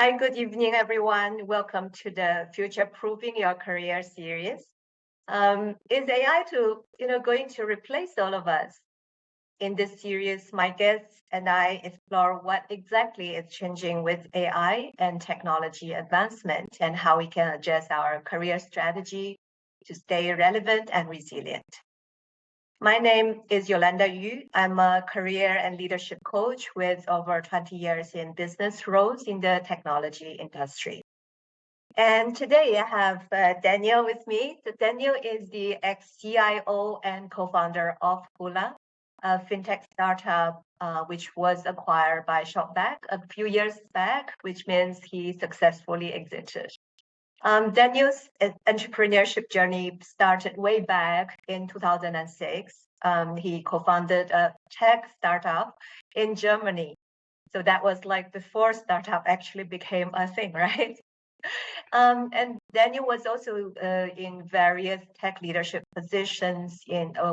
Hi, good evening, everyone. Welcome to the Future Proofing Your Career series. Is AI going to replace all of us? In this series, my guests and I explore what exactly is changing with AI and technology advancement and how we can adjust our career strategy to stay relevant and resilient. My name is Yolanda Yu. I'm a career and leadership coach with over 20 years in business roles in the technology industry. And today I have Daniel with me. So Daniel is the ex-CIO and co-founder of Hoolah, a fintech startup which was acquired by ShopBack a few years back, which means he successfully exited. Daniel's entrepreneurship journey started way back in 2006. He co-founded a tech startup in Germany. So that was like before startup actually became a thing, right? And Daniel was also in various tech leadership positions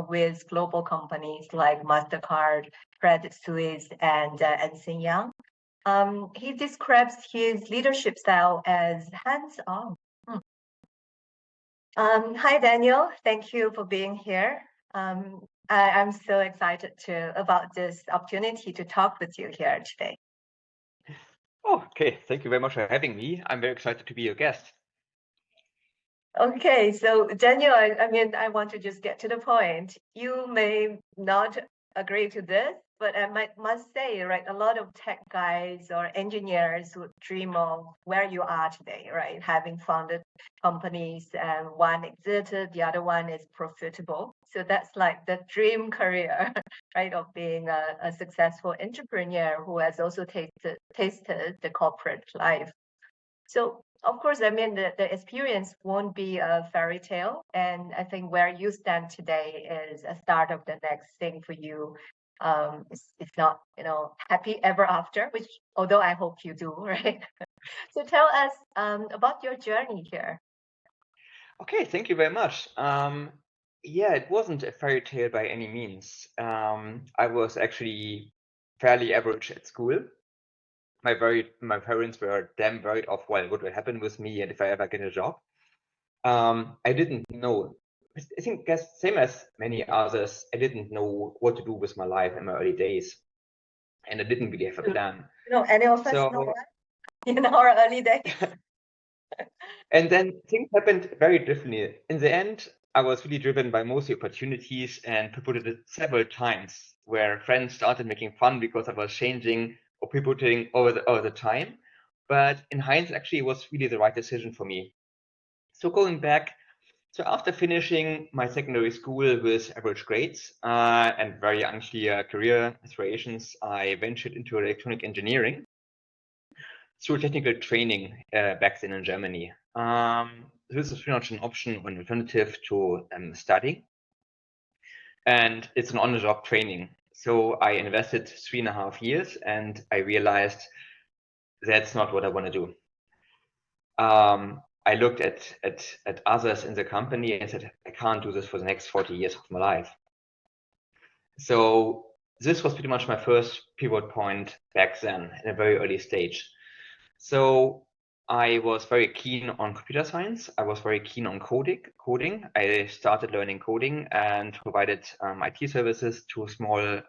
with global companies like MasterCard, Credit Suisse, and Young. He describes his leadership style as hands-on. Hi, Daniel. Thank you for being here. I'm so excited about this opportunity to talk with you here today. Oh, okay. Thank you very much for having me. I'm very excited to be your guest. Okay, so Daniel, I want to just get to the point. You may not agree to this, but I must say, right, a lot of tech guys or engineers would dream of where you are today, right? Having founded companies and one exited, the other one is profitable. So that's like the dream career, right, of being a successful entrepreneur who has also tasted the corporate life. So of course, the experience won't be a fairy tale. And I think where you stand today is a start of the next thing for you. It's not, happy ever after, which although I hope you do, right? So tell us about your journey here. Okay, thank you very much. Yeah, it wasn't a fairy tale by any means. I was actually fairly average at school. My parents were damn worried of what would happen with me and if I ever get a job. I didn't know. I think, guess same as many others, I didn't know what to do with my life in my early days, and I didn't really have a plan. Any of us know that in our early days. And then things happened very differently. In the end, I was really driven by mostly opportunities and pivoted it several times where friends started making fun because I was changing or pivoting over the time. But in hindsight, actually, it was really the right decision for me. So going back, so after finishing my secondary school with average grades and very unclear career aspirations, I ventured into electronic engineering through technical training back then in Germany. This is pretty much an option or an alternative to studying. And it's an on-the-job training. So I invested 3.5 years and I realized that's not what I want to do. I looked at others in the company and said, I can't do this for the next 40 years of my life. So this was pretty much my first pivot point back then in a very early stage. So I was very keen on computer science. I was very keen on coding. I started learning coding and provided IT services to small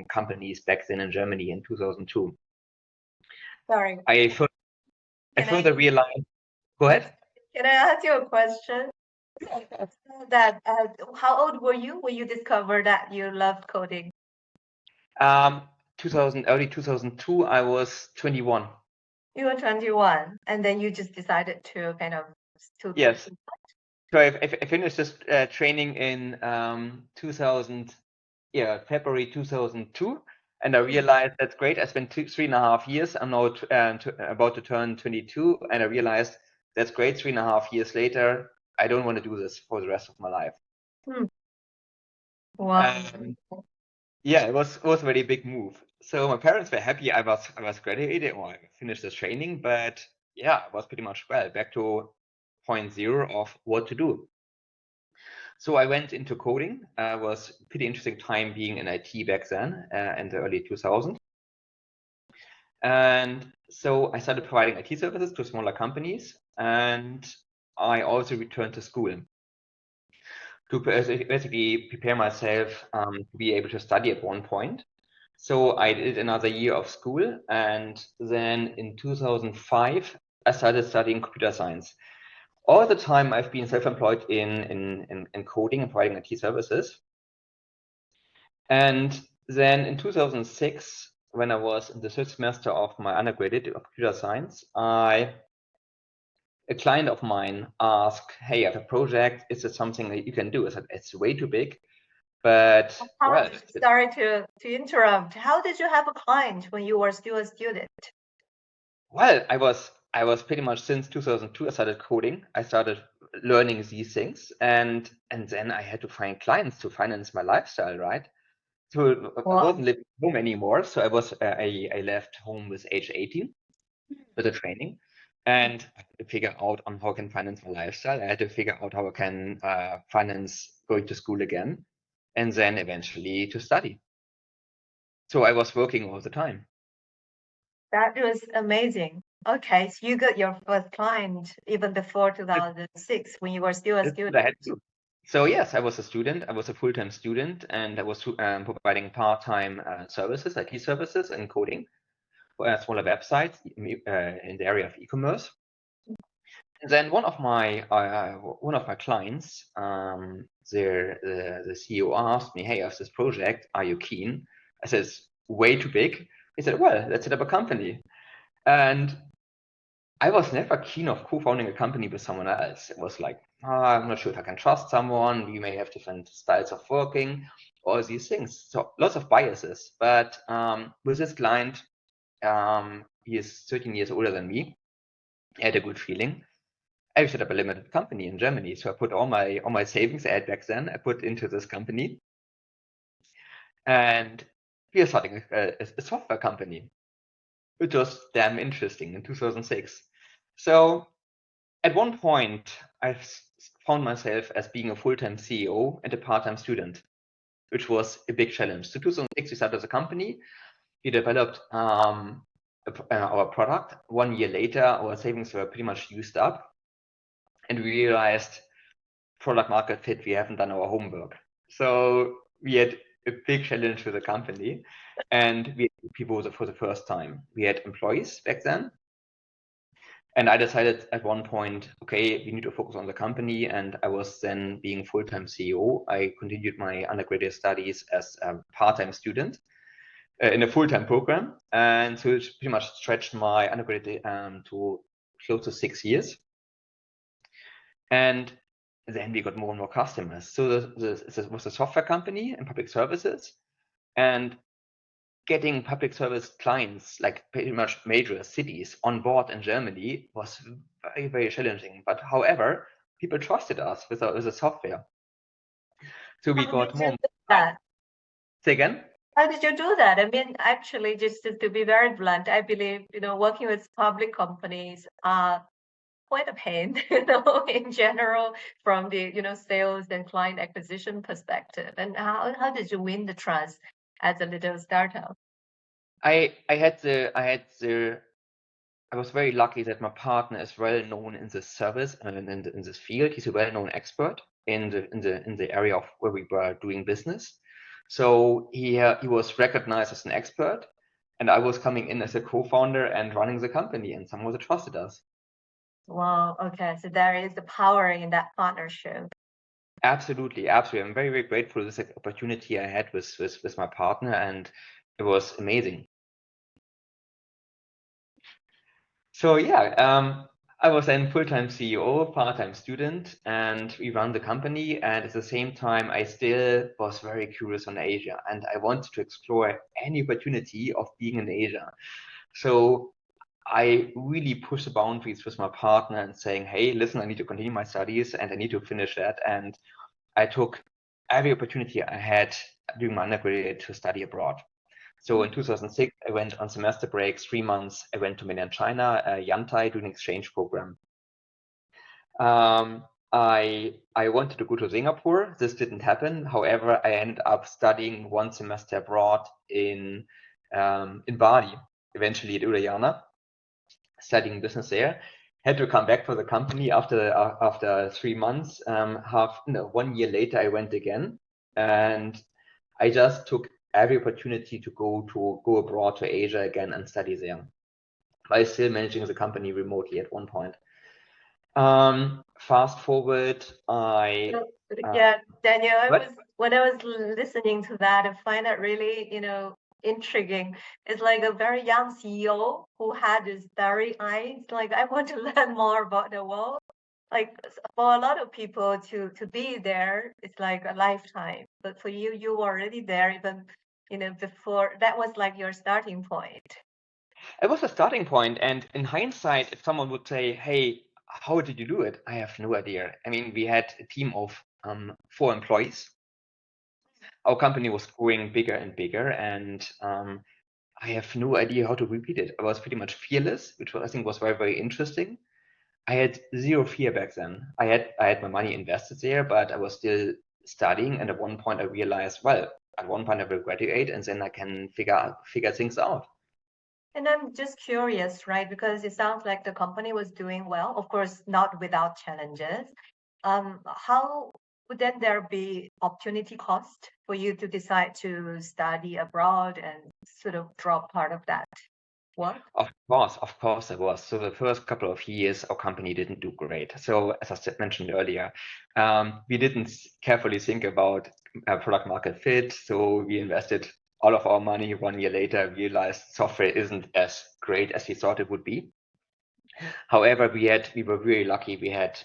companies back then in Germany in 2002. Sorry. I further realized. Go ahead. Can I ask you a question? That how old were you when you discovered that you loved coding? Early 2002, I was 21. You were 21, and then you just decided to kind of Yes. So I finished this training in 2000, February 2002, and I realized that's great. I spent 3.5 years. I'm now about to turn 22, and I realized that's great. 3.5 years later, I don't want to do this for the rest of my life. Wow. Yeah, it was a very big move. So my parents were happy I was graduated or I finished this training, but yeah, it was pretty much back to point zero of what to do. So I went into coding. It was pretty interesting time being in IT back then in the early 2000s. And so I started providing IT services to smaller companies, and I also returned to school to basically prepare myself to be able to study at one point. So I did another year of school, and then in 2005, I started studying computer science. All the time I've been self-employed in coding and providing IT services. And then in 2006, when I was in the third semester of my undergraduate of computer science, a client of mine asked, "Hey, I have a project. Is it something that you can do?" I said, "It's way too big, but well." Sorry to interrupt. How did you have a client when you were still a student? Well, I was pretty much since 2002. I started coding. I started learning these things, and then I had to find clients to finance my lifestyle, right? So I wasn't living home anymore. So I left home with age 18 with a training, and I had to figure out on how I can finance my lifestyle. I had to figure out how I can finance going to school again, and then eventually to study. So I was working all the time. That was amazing. Okay, so you got your first client even before 2006 when you were still a That's what student. I had to do. So yes, I was a student. I was a full-time student, and I was providing part-time services, IT services, and coding for smaller websites in the area of e-commerce. And then one of my clients, the CEO asked me, "Hey, I have this project. Are you keen?" I said, "It's way too big." He said, "Well, let's set up a company." And I was never keen of co-founding a company with someone else. It was like, I'm not sure if I can trust someone. We may have different styles of working, all these things. So lots of biases. But with this client, he is 13 years older than me. I had a good feeling. I set up a limited company in Germany. So I put all my savings I had back then, I put into this company. And we are starting a software company. It was damn interesting in 2006. So at one point, I found myself as being a full-time CEO and a part-time student, which was a big challenge. So 2006, we started as a company. We developed our product. 1 year later, our savings were pretty much used up. And we realized product market fit, we haven't done our homework. So we had a big challenge with the company. And we had people for the first time. We had employees back then. And I decided at one point, okay, we need to focus on the company. And I was then being full-time CEO. I continued my undergraduate studies as a part-time student in a full-time program. And so it pretty much stretched my undergraduate to close to 6 years. And then we got more and more customers. So this was a software company in public services. And getting public service clients, like pretty much major cities on board in Germany was very, very challenging. But however, people trusted us with the software. So we got more. Say again? How did you do that? I mean, actually, just to be very blunt, I believe, working with public companies are quite a pain, in general, from the, sales and client acquisition perspective. And how did you win the trust as a little startup? I was very lucky that my partner is well known in this service and in this field. He's a well-known expert in the area of where we were doing business. So he was recognized as an expert, and I was coming in as a co-founder and running the company, and someone trusted us. Wow. Okay. So there is the power in that partnership. Absolutely, absolutely. I'm very, very grateful for this opportunity I had with my partner, and it was amazing. So yeah, I was then full-time CEO, part-time student, and we run the company. And at the same time, I still was very curious on Asia, and I wanted to explore any opportunity of being in Asia. So I really pushed the boundaries with my partner and saying, "Hey, listen, I need to continue my studies and I need to finish that." And I took every opportunity I had during my undergraduate to study abroad. So in 2006, I went on semester breaks, 3 months. I went to mainland China, Yantai, doing an exchange program. I wanted to go to Singapore. This didn't happen. However, I ended up studying 1 semester abroad in Bali. eventually at Ulayana, studying business there. Had to come back for the company after 3 months. 1 year later, I went again, and I just took every opportunity to go abroad to Asia again and study there. While still managing the company remotely at one point. Fast forward, yeah, Daniel, when I was listening to that, I find that really, intriguing. It's like a very young CEO who had this starry eyes, like I want to learn more about the world. Like for a lot of people to be there, it's like a lifetime. But for you, you were already there even, before that was like your starting point. It was a starting point, and in hindsight, if someone would say, "Hey, how did you do it?" I have no idea. I mean, we had a team of 4 employees. Our company was growing bigger and bigger, and I have no idea how to repeat it. I was pretty much fearless, which I think was very, very interesting. I had zero fear back then. I had my money invested there, but I was still studying. And at one point, I realized, well, at one point I will graduate, and then I can figure things out. And I'm just curious, right? Because it sounds like the company was doing well, of course, not without challenges. How would then there be opportunity cost for you to decide to study abroad and sort of drop part of that work? Of course, there was. So the first couple of years, our company didn't do great. So as I mentioned earlier, we didn't carefully think about product market fit. So we invested all of our money. 1 year later, realized software isn't as great as we thought it would be. However, we were really lucky. We had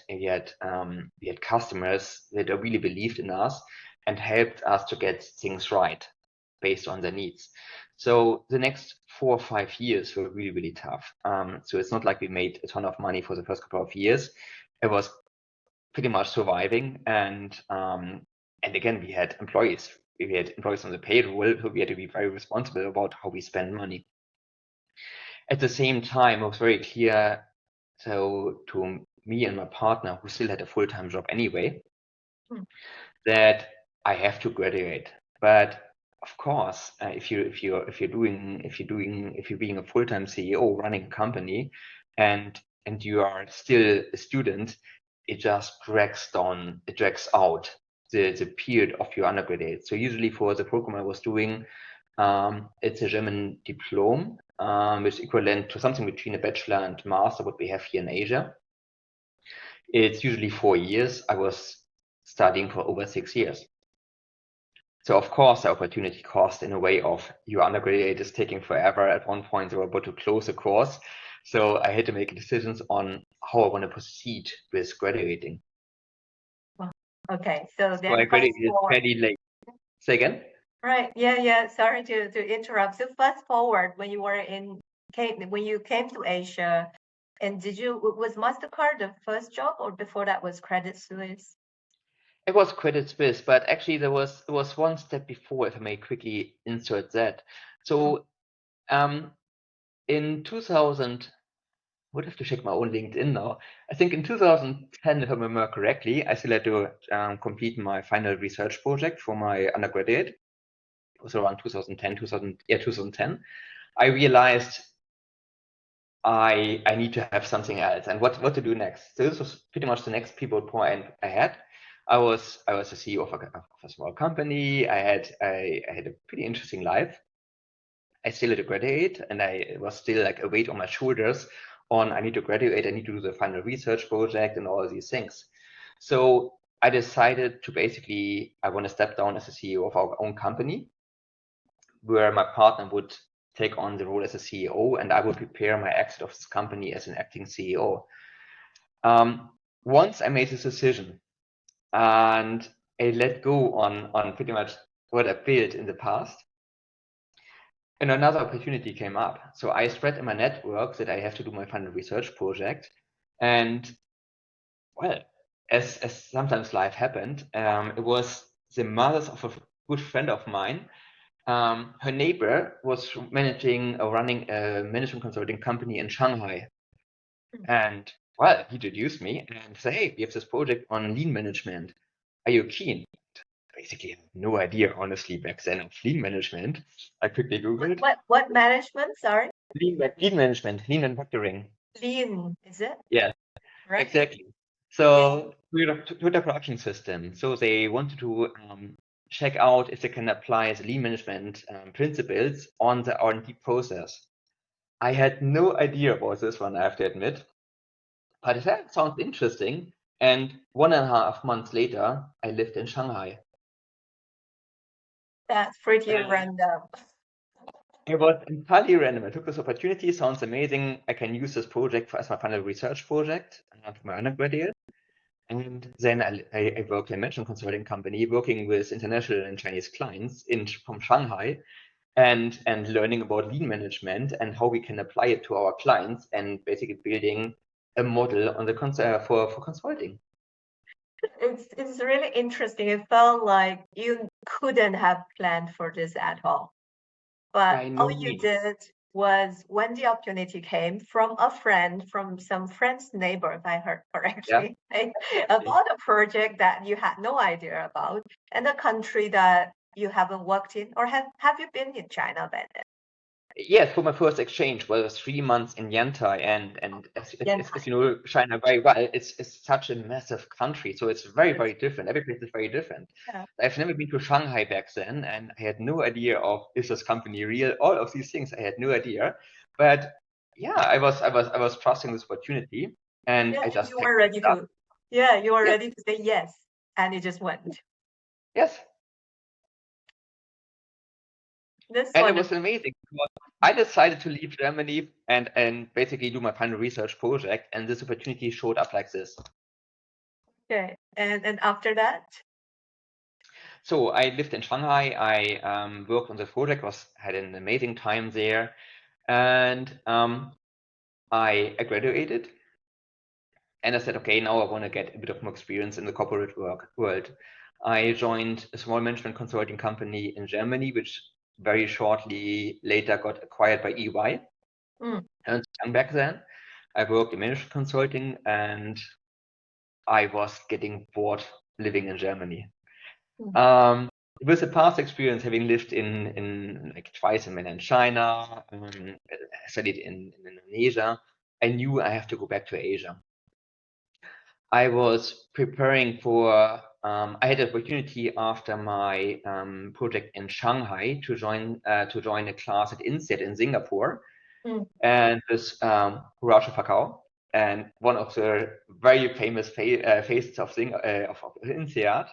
customers that really believed in us and helped us to get things right based on their needs. So the next 4 or 5 years were really, really tough. So it's not like we made a ton of money for the first couple of years. It was pretty much surviving, and again, we had employees. We had employees on the payroll, so we had to be very responsible about how we spend money. At the same time, it was very clear, so to me and my partner, who still had a full-time job anyway, that I have to graduate. But of course, if you're being a full-time CEO running a company, and you are still a student, it just drags out the period of your undergraduate. So usually for the program I was doing, it's a German diploma, which is equivalent to something between a bachelor and master, what we have here in Asia. It's usually 4 years. I was studying for over 6 years. So of course, the opportunity cost in a way of your undergraduate is taking forever. At one point, they were about to close the course. So I had to make decisions on how I want to proceed with graduating. Okay, so then I graduated fairly late. Say again? Right. Yeah. Sorry to interrupt. So fast forward when you came to Asia, and was MasterCard the first job, or before that was Credit Suisse? It was Credit Suisse, but actually there was one step before, if I may quickly insert that. So in 2000, I would have to check my own LinkedIn now. I think in 2010, if I remember correctly, I still had to complete my final research project for my undergraduate. It was around 2010. I realized I need to have something else, and what to do next. So this was pretty much the next pivot point I had. I was a CEO of a small company. I had a pretty interesting life. I still had to graduate, and I was still like a weight on my shoulders on I need to graduate, I need to do the final research project and all of these things. So I decided to basically, I want to step down as a CEO of our own company, where my partner would take on the role as a CEO, and I would prepare my exit of this company as an acting CEO. Once I made this decision and I let go on pretty much what I built in the past, and another opportunity came up. So I spread in my network that I have to do my final research project. And well, as sometimes life happened, it was the mother of a good friend of mine. Her neighbor was running a management consulting company in Shanghai. And well, he introduced me and said, hey, we have this project on lean management. Are you keen? Basically, I had no idea, honestly, back then of lean management. I quickly Googled. What management? Sorry. lean management, lean manufacturing. Lean, is it? Yeah, Right. exactly. So Toyota production system. So they wanted to check out if they can apply the lean management principles on the R&D process. I had no idea about this one, I have to admit, but it sounds interesting. And 1.5 months later, I lived in Shanghai. That's pretty And random. it was entirely random. I took this opportunity, sounds amazing. I can use this project as my final research project for my undergraduate. And then I worked in a management consulting company, working with international and Chinese clients from Shanghai, and learning about lean management and how we can apply it to our clients, and basically building a model on the for consulting. It's really interesting. It felt like you couldn't have planned for this at all. But By no all you means. did was when the opportunity came from a friend, from some friend's neighbor, if I heard Yeah, correctly, right, exactly. about a project that you had no idea about and a country that you haven't worked in, or have you been in China by then? Yes, for my first exchange was 3 months in Yantai, and Yantai. as you know China very well, it's such a massive country, so it's very, Yes. very different. Every place is very different. Yeah. I've never been to Shanghai back then, and I had no idea of, is this company real? All of these things I had no idea. But yeah, I was trusting this opportunity, and Yeah, I and just you packed were my ready stuff. to, yeah, you were Yes, ready to say yes, and it just went. yes. This And it one, was amazing because I decided to leave Germany and basically do my final research project, and this opportunity showed up like this. okay. And after that, So I lived in Shanghai. I worked on the project, had an amazing time there, and I graduated. And I said, okay, now I want to get a bit of more experience in the corporate world. I joined a small management consulting company in Germany, which very shortly later got acquired by EY. mm, And back then, I worked in management consulting, and I was getting bored living in Germany. mm, With the past experience, having lived in like twice in mainland China, studied in Indonesia, I knew I have to go back to Asia. I was preparing for. I had the opportunity after my project in Shanghai to join a class at INSEAD in Singapore, mm. and this Hoolah, and one of the very famous faces of INSEAD.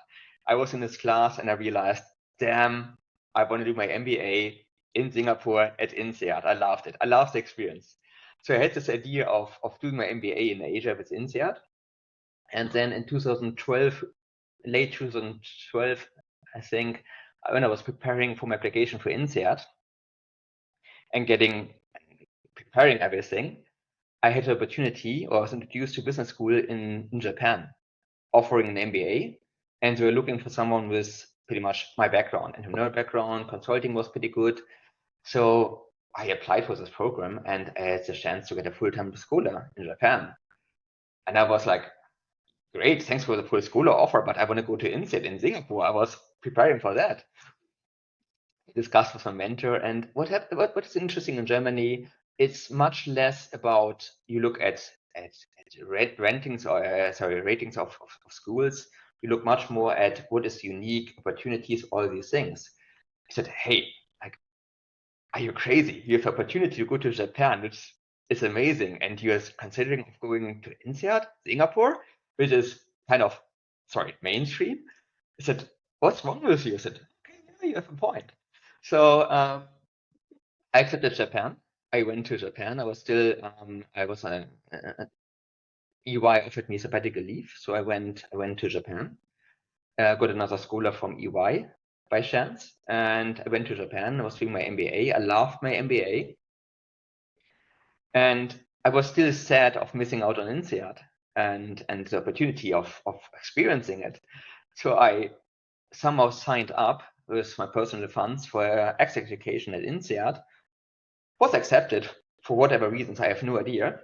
I was in this class and I realized, damn, I want to do my MBA in Singapore at INSEAD. I loved it. I loved the experience. So I had this idea of doing my MBA in Asia with INSEAD. And then in 2012, late 2012, I think, when I was preparing for my application for INSEAD and preparing everything, I had the opportunity, or was introduced to business school in Japan, offering an MBA, and they were looking for someone with pretty much my background, entrepreneurial background, consulting was pretty good. So I applied for this program, and I had the chance to get a full-time scholar in Japan. And I was like, great, thanks for the full scholar offer, but I want to go to INSEAD in Singapore. I was preparing for that. Discussed with my mentor, and what is interesting in Germany, it's much less about you look at ratings of schools. You look much more at what is unique, opportunities, all these things. I said, hey, like, are you crazy? You have opportunity to go to Japan, which is amazing, and you're considering of going to INSEAD, Singapore, which is kind of, sorry, mainstream. I said, what's wrong with you? I said, okay, yeah, you have a point. So I accepted Japan. I went to Japan. I was still, I was on EY offered me sabbatical leave, so I went to Japan. Got another scholar from EY by chance, and I went to Japan. I was doing my MBA. I loved my MBA, and I was still sad of missing out on INSEAD and the opportunity of experiencing it. So I somehow signed up with my personal funds for ex-education at INSEAD, was accepted for whatever reasons, I have no idea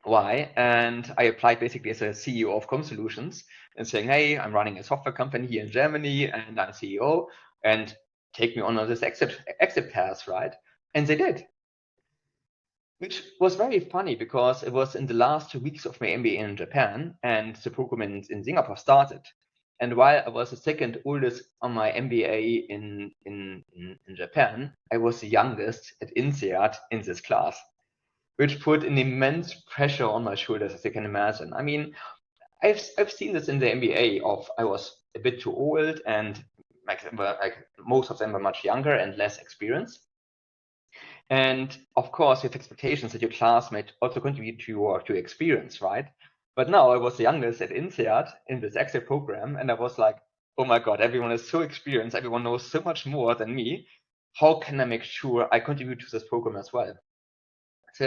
why. And I applied basically as a CEO of Com Solutions and saying, hey, I'm running a software company here in Germany and I'm CEO, and take me on this exit path, right? And they did. which was very funny because it was in the last 2 weeks of my MBA in Japan, and the program in Singapore started. And while I was the second oldest on my MBA in Japan, I was the youngest at INSEAD in this class, which put an immense pressure on my shoulders, as you can imagine. I mean, I've seen this in the MBA of I was a bit too old, and like most of them were much younger and less experienced. And of course, you have expectations that your classmate also contribute to your experience, right? But now I was the youngest at INSEAD in this exit program, and I was like, oh my God, everyone is so experienced, everyone knows so much more than me. How can I make sure I contribute to this program as well? So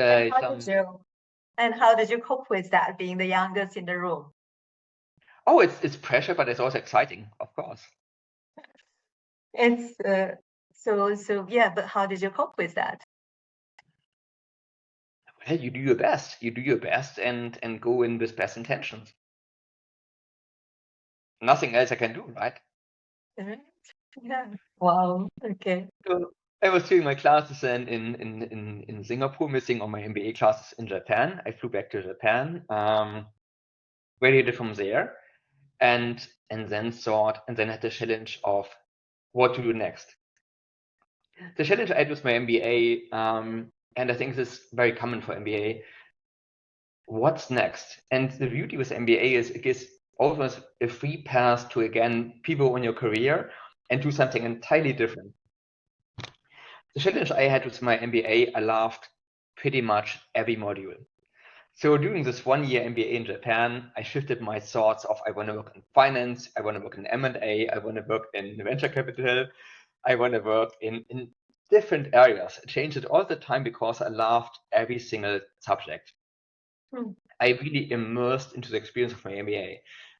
and how did you cope with that, being the youngest in the room? Oh, it's pressure, but it's also exciting, of course. It's so yeah, but how did you cope with that? Well, you do your best. You do your best and go in with best intentions. Nothing else I can do, right? Yeah. Wow. Okay. So I was doing my classes in Singapore, missing all my MBA classes in Japan. I flew back to Japan, graduated from there, and then had the challenge of what to do next. The challenge I had with my MBA, and I think this is very common for MBA. What's next? And the beauty with MBA is it gives almost a free pass to again pivot on your career and do something entirely different. The challenge I had with my MBA, I loved pretty much every module. So during this 1 year MBA in Japan, I shifted my thoughts of I want to work in finance, I want to work in M&A, I want to work in venture capital, I want to work in different areas. I changed it all the time because I loved every single subject. I really immersed into the experience of my MBA.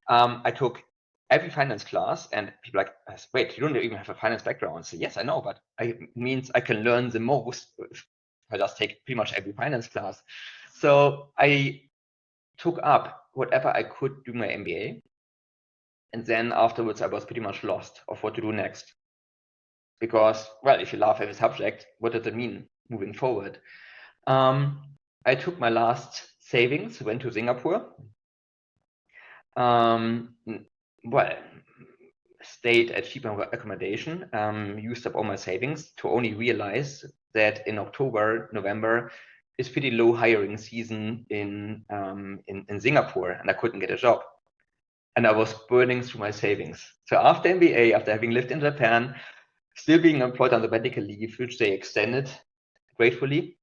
I took every finance class, and people are like, wait, you don't even have a finance background. So yes, I know, but it means I can learn the most if I just take pretty much every finance class. So I took up whatever I could do my MBA. And then afterwards, I was pretty much lost of what to do next. Because, well, if you love every subject, what does it mean moving forward? I took my last savings, went to Singapore. Well, stayed at cheap accommodation, used up all my savings to only realize that in October, November is pretty low hiring season in Singapore, and I couldn't get a job. And I was burning through my savings. So after MBA, after having lived in Japan, still being employed on the medical leave, which they extended gratefully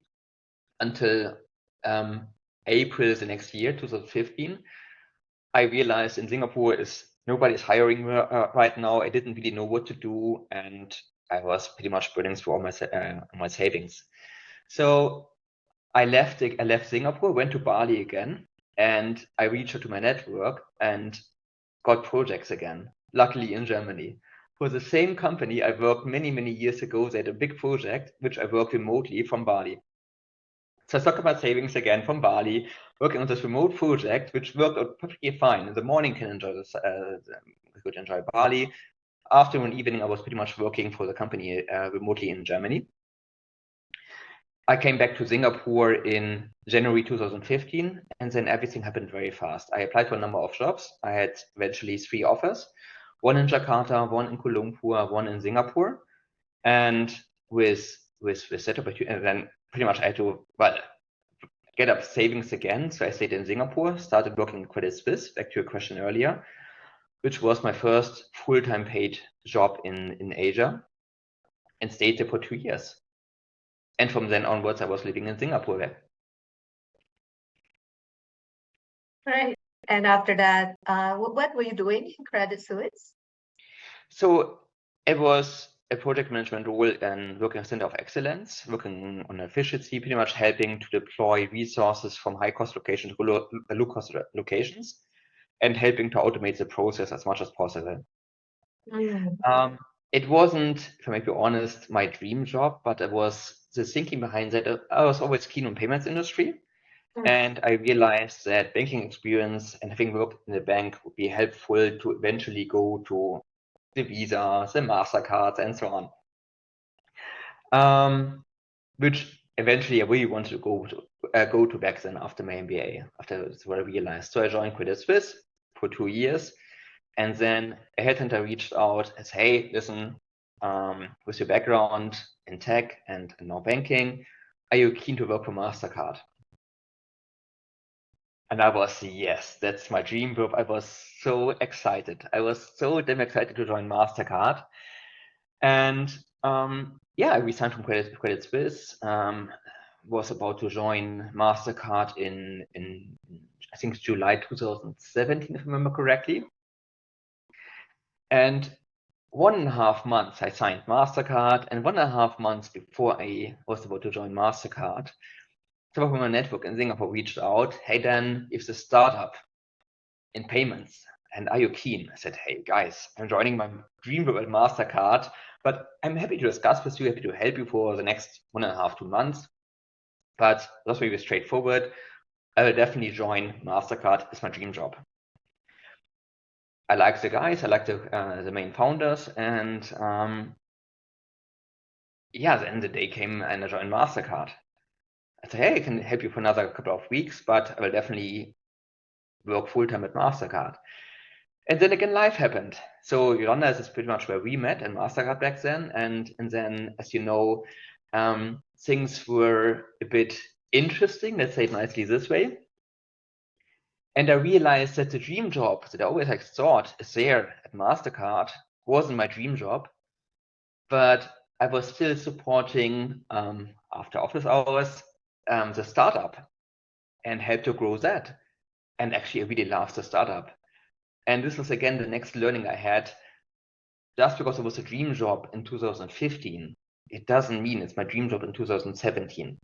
until April the next year, 2015, I realized in Singapore is nobody's hiring right now. I didn't really know what to do, and I was pretty much burning through all my savings. So I left Singapore, went to Bali again, and I reached out to my network and got projects again, luckily in Germany. For the same company I worked many, many years ago, they had a big project, which I worked remotely from Bali. So I talked about savings again from Bali, working on this remote project, which worked out perfectly fine. In the morning, can enjoy this, could enjoy Bali. Afternoon, evening, I was pretty much working for the company remotely in Germany. I came back to Singapore in January 2015, and then everything happened very fast. I applied for a number of jobs. I had eventually 3 offers, one in Jakarta, one in Kuala Lumpur, one in Singapore. And with that opportunity, and then pretty much I had to, well, get up savings again. So I stayed in Singapore, started working in Credit Suisse, back to your question earlier, which was my first full-time paid job in Asia, and stayed there for 2 years. And from then onwards, I was living in Singapore there. Right. And after that, what were you doing in Credit Suisse? So it was a project management role and working center of excellence, working on efficiency, pretty much helping to deploy resources from high cost locations to low cost locations, and helping to automate the process as much as possible. It wasn't, if I may be honest, my dream job, but it was the thinking behind that. I was always keen on payments industry. And I realized that banking experience and having worked in a bank would be helpful to eventually go to the Visas, the MasterCards, and so on. Which eventually I really wanted to go to back then after my MBA, after what I realized. So I joined Credit Suisse for 2 years. And then a headhunter reached out and said, hey, listen, with your background in tech and now banking, are you keen to work for MasterCard? And I was, yes, that's my dream job. I was so excited. I was so damn excited to join MasterCard. And yeah, I resigned from Credit Suisse. Was about to join MasterCard in I think July 2017, if I remember correctly. And 1.5 months I signed MasterCard, and 1.5 months before I was about to join MasterCard, someone from my network in Singapore reached out, hey Dan, it's a startup in payments, and are you keen? I said, hey guys, I'm joining my dream job at MasterCard, but I'm happy to discuss with you, happy to help you for the next 1.5, 2 months. But that's very straightforward. I will definitely join MasterCard as my dream job. I like the guys, I like the main founders, and yeah, then the day came and I joined MasterCard. I said, hey, I can help you for another couple of weeks, but I will definitely work full-time at MasterCard. And then again, life happened. So Yolanda is pretty much where we met in MasterCard back then. And then, as you know, things were a bit interesting, let's say it nicely this way. And I realized that the dream job that I always thought is there at MasterCard wasn't my dream job, but I was still supporting after office hours the startup and helped to grow that. And actually, I really loved the startup. And this was again the next learning I had. Just because it was a dream job in 2015, it doesn't mean it's my dream job in 2017.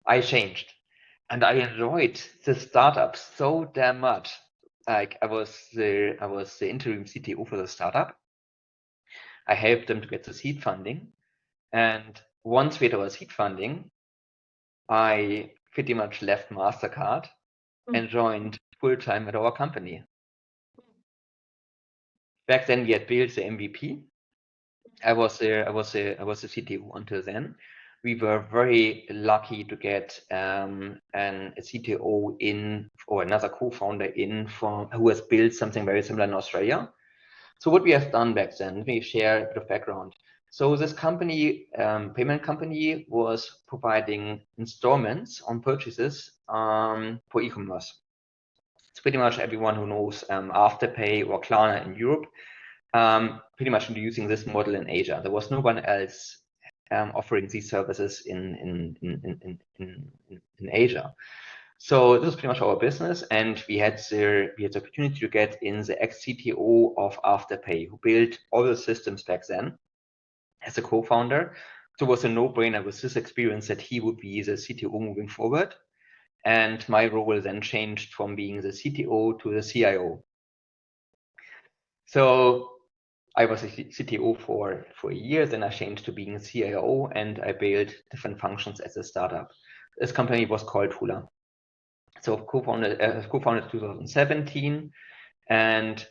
I changed. And I enjoyed the startup so damn much. Like I was the interim CTO for the startup. I helped them to get the seed funding. And once we had our seed funding, I pretty much left MasterCard and joined full-time at our company. Back then we had built the MVP. I was the CTO until then. We were very lucky to get a CTO in, or another co-founder in from who has built something very similar in Australia. So what we have done back then, let me share a bit of background. So this company, payment company, was providing installments on purchases for e-commerce. It's pretty much everyone who knows Afterpay or Klarna in Europe, pretty much using this model in Asia. There was no one else offering these services in Asia. So this is pretty much our business, and we had the opportunity to get in the ex-CTO of Afterpay, who built all the systems back then, as a co-founder. So it was a no-brainer with this experience that he would be the CTO moving forward. And my role then changed from being the CTO to the CIO. So I was a CTO for a year, then I changed to being a CIO, and I built different functions as a startup. This company was called Hoolah. So co-founded 2017, and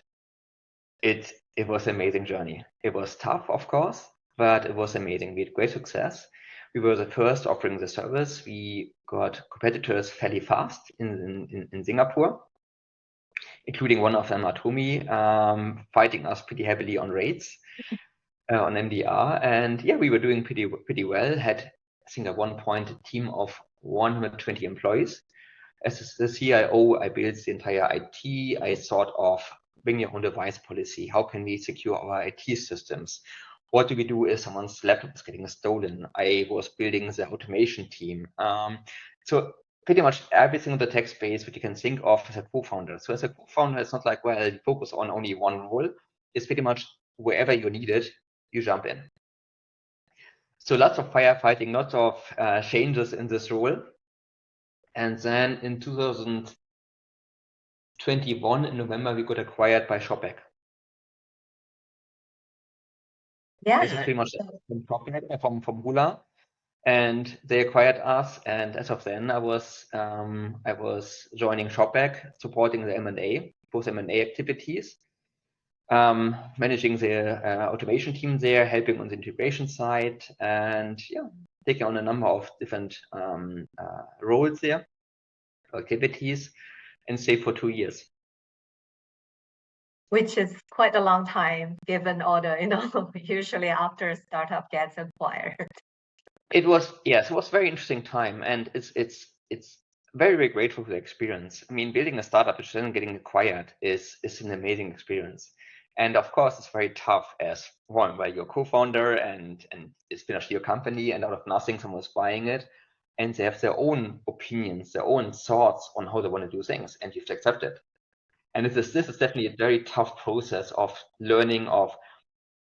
it was an amazing journey. It was tough, of course, but it was amazing. We had great success. We were the first offering the service. We got competitors fairly fast in Singapore, including one of them, Atomi, fighting us pretty heavily on rates, on MDR. And yeah, we were doing pretty well. Had, I think at one point, a team of 120 employees. As the CIO, I built the entire IT. I thought of bring your own device policy. How can we secure our IT systems? What do we do if someone's laptop is getting stolen? I was building the automation team. So pretty much everything in the tech space that you can think of as a co-founder. So as a co-founder, it's not like, well, you focus on only one role. It's pretty much wherever you need it, you jump in. So lots of firefighting, lots of changes in this role. And then in 2021, in November, we got acquired by Shopback. Yeah. This is pretty much from Hoolah, and they acquired us. And as of then, I was joining Shopback, supporting the M&A, both M&A activities, managing the automation team there, helping on the integration side, and yeah, taking on a number of different roles there, activities, and stayed for 2 years. Which is quite a long time, given all the, usually after a startup gets acquired. It was, yes, it was a very interesting time, and it's very, very grateful for the experience. I mean, building a startup which then getting acquired is an amazing experience. And of course, it's very tough as one, where you're a co-founder and it's finished your company, and out of nothing, someone's buying it, and they have their own opinions, their own thoughts on how they want to do things, and you have to accept it. And this is definitely a very tough process of learning of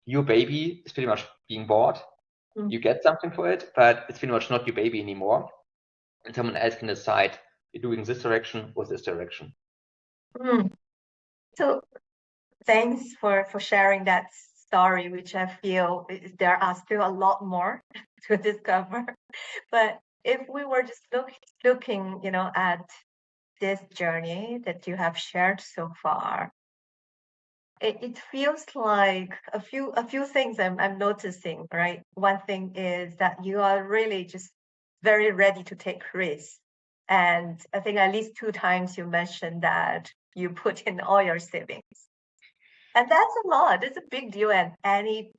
your baby is pretty much being bought. You get something for it, but it's pretty much not your baby anymore. And someone else can decide you're doing this direction or this direction. So thanks for sharing that story, which I feel there are still a lot more to discover. But if we were just looking, at this journey that you have shared so far, it feels like a few things I'm noticing, right? One thing is that you are really just very ready to take risks. And I think at least 2 times you mentioned that you put in all your savings. And that's a lot. It's a big deal at any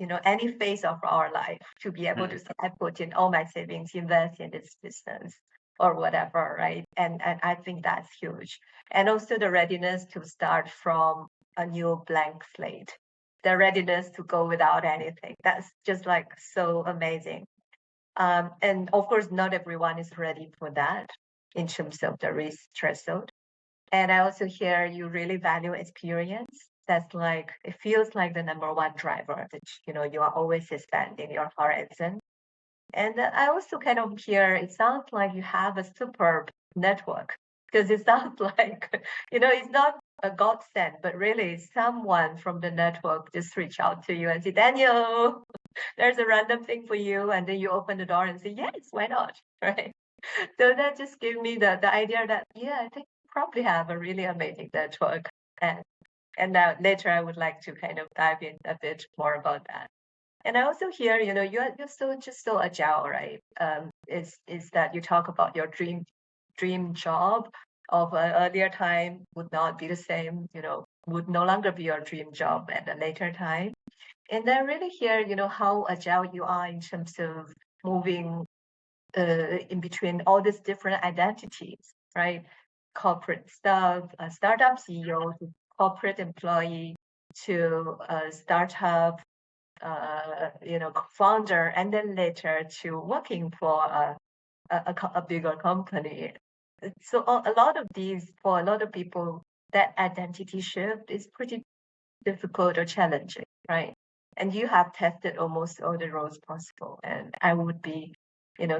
phase of our life to be able to say, I put in all my savings, invest in this business or whatever, right? And I think that's huge. And also the readiness to start from a new blank slate, the readiness to go without anything. That's just like so amazing. And of course, not everyone is ready for that in terms of the risk threshold. And I also hear you really value experience. That's like, it feels like the number one driver that, you are always expanding your horizon. And I also kind of hear, it sounds like you have a superb network, because it sounds like, it's not a godsend, but really someone from the network just reach out to you and say, Daniel, there's a random thing for you. And then you open the door and say, yes, why not? Right. So that just gave me the idea that, yeah, I think you probably have a really amazing network. And now later I would like to kind of dive in a bit more about that. And I also hear, you're so agile, right? Is that you talk about your dream job of an earlier time would not be the same, would no longer be your dream job at a later time. And I really hear, how agile you are in terms of moving in between all these different identities, right? Corporate stuff, a startup CEO to corporate employee to a startup, founder, and then later to working for a bigger company. So a lot of these, for a lot of people, that identity shift is pretty difficult or challenging, right? And you have tested almost all the roles possible. And I would be,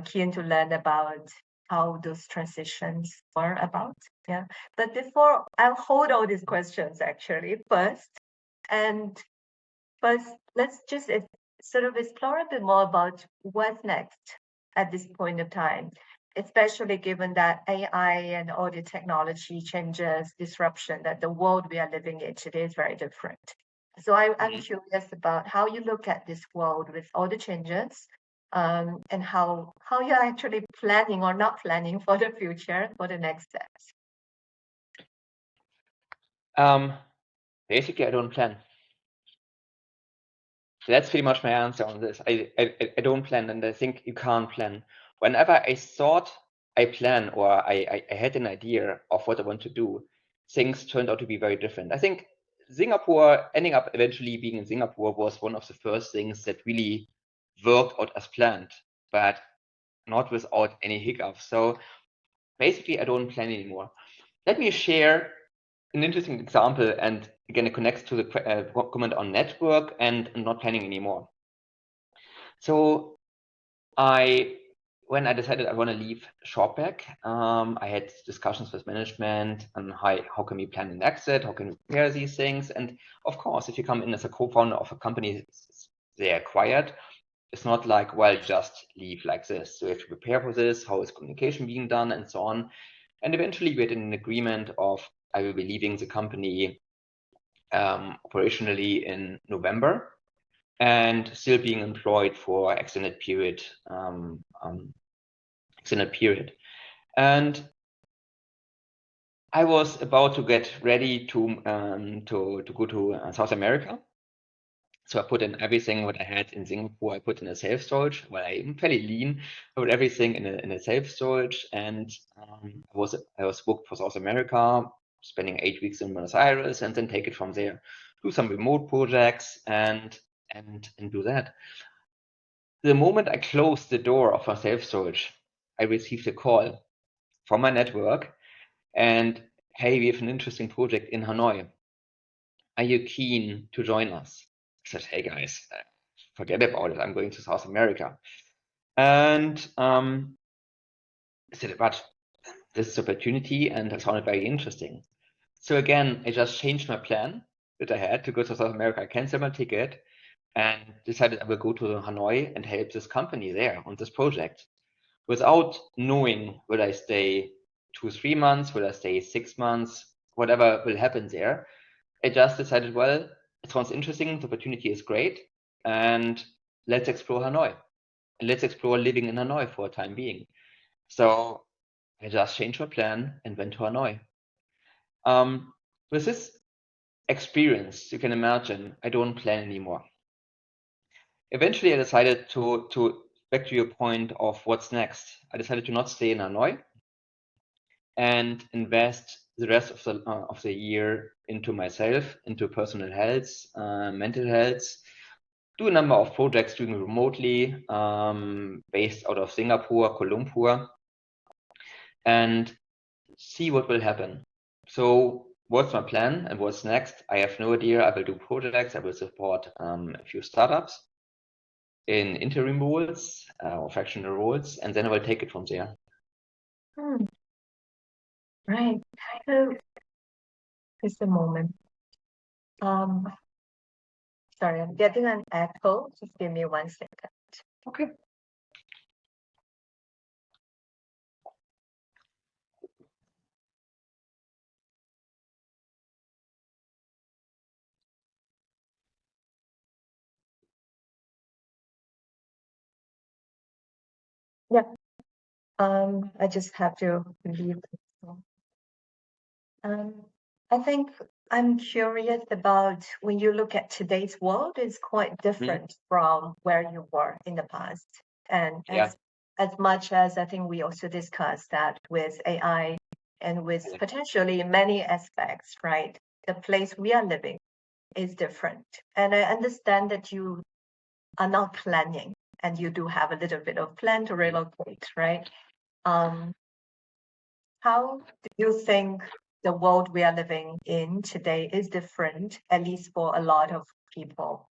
keen to learn about how those transitions were about. Yeah. But before, I'll hold all these questions actually first. And first, let's just sort of explore a bit more about what's next at this point of time, especially given that AI and all the technology changes, disruption, that the world we are living in today is very different. So I'm curious about how you look at this world with all the changes, and how you're actually planning or not planning for the future, for the next steps. Basically, I don't plan. So that's pretty much my answer on this. I don't plan, and I think you can't plan. Whenever I thought I plan or I had an idea of what I want to do, things turned out to be very different. I think Singapore, ending up eventually being in Singapore, was one of the first things that really worked out as planned, but not without any hiccups. So basically, I don't plan anymore. Let me share an interesting example, and again, it connects to the comment on network and not planning anymore. So when I decided I want to leave Shopback, I had discussions with management on how can we plan an exit, how can we prepare these things, and of course, if you come in as a co-founder of a company they acquired, it's not like, well, just leave like this. So you have to prepare for this, how is communication being done, and so on. And eventually we had an agreement of I will be leaving the company operationally in November. and still being employed for extended period. And I was about to get ready to go to South America. So I put in everything what I had in Singapore. I put in a self storage. Well, I'm fairly lean. I put everything in a self storage, and I was booked for South America, spending 8 weeks in Buenos Aires, and then take it from there. Do some remote projects and do that. The moment I closed the door of my self storage, I received a call from my network, and hey, we have an interesting project in Hanoi. Are you keen to join us? I said, hey guys, forget about it. I'm going to South America. And I said, but this is opportunity, and I found it very interesting. So again, I just changed my plan that I had to go to South America. I canceled my ticket and decided I will go to Hanoi and help this company there on this project without knowing will I stay 2-3 months, will I stay 6 months, whatever will happen there. I just decided, well, it sounds interesting, the opportunity is great, and let's explore Hanoi. And let's explore living in Hanoi for a time being. So I just changed my plan and went to Hanoi. With this experience, you can imagine, I don't plan anymore. Eventually, I decided to back to your point of what's next. I decided to not stay in Hanoi and invest the rest of the year into myself, into personal health, mental health, do a number of projects doing remotely, based out of Singapore, Kuala Lumpur, and see what will happen. So what's my plan and what's next? I have no idea. I will do projects. I will support a few startups in interim roles or fractional roles, and then I will take it from there. Right. So just a moment. Sorry, I'm getting an echo. Just give me 1 second. Okay. Yeah. I just have to leave. I think I'm curious about when you look at today's world, it's quite different from where you were in the past. And Yeah. as much as I think we also discussed that with AI and with potentially many aspects, right? The place we are living is different. And I understand that you are not planning and you do have a little bit of plan to relocate, right? How do you think the world we are living in today is different, at least for a lot of people,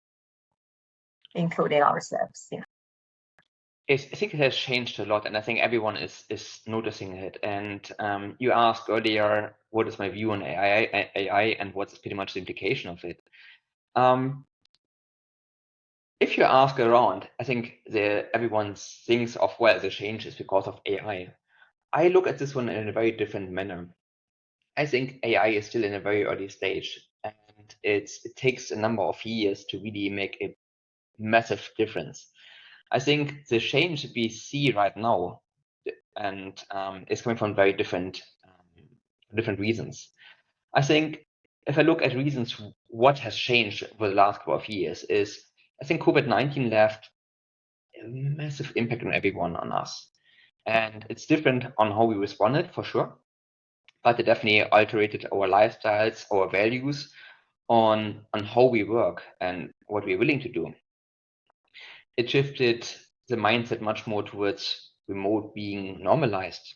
including ourselves? Yeah. I think it has changed a lot, and I think everyone is noticing it. And you asked earlier, what is my view on AI, and what's pretty much the implication of it? If you ask around, I think everyone thinks of, well, the changes because of AI. I look at this one in a very different manner. I think AI is still in a very early stage, and it takes a number of years to really make a massive difference. I think the change we see right now and is coming from very different reasons. I think if I look at reasons what has changed over the last couple of years is I think COVID-19 left a massive impact on everyone on us. And it's different on how we responded for sure, but it definitely altered our lifestyles, our values on how we work and what we're willing to do. It shifted the mindset much more towards remote being normalized.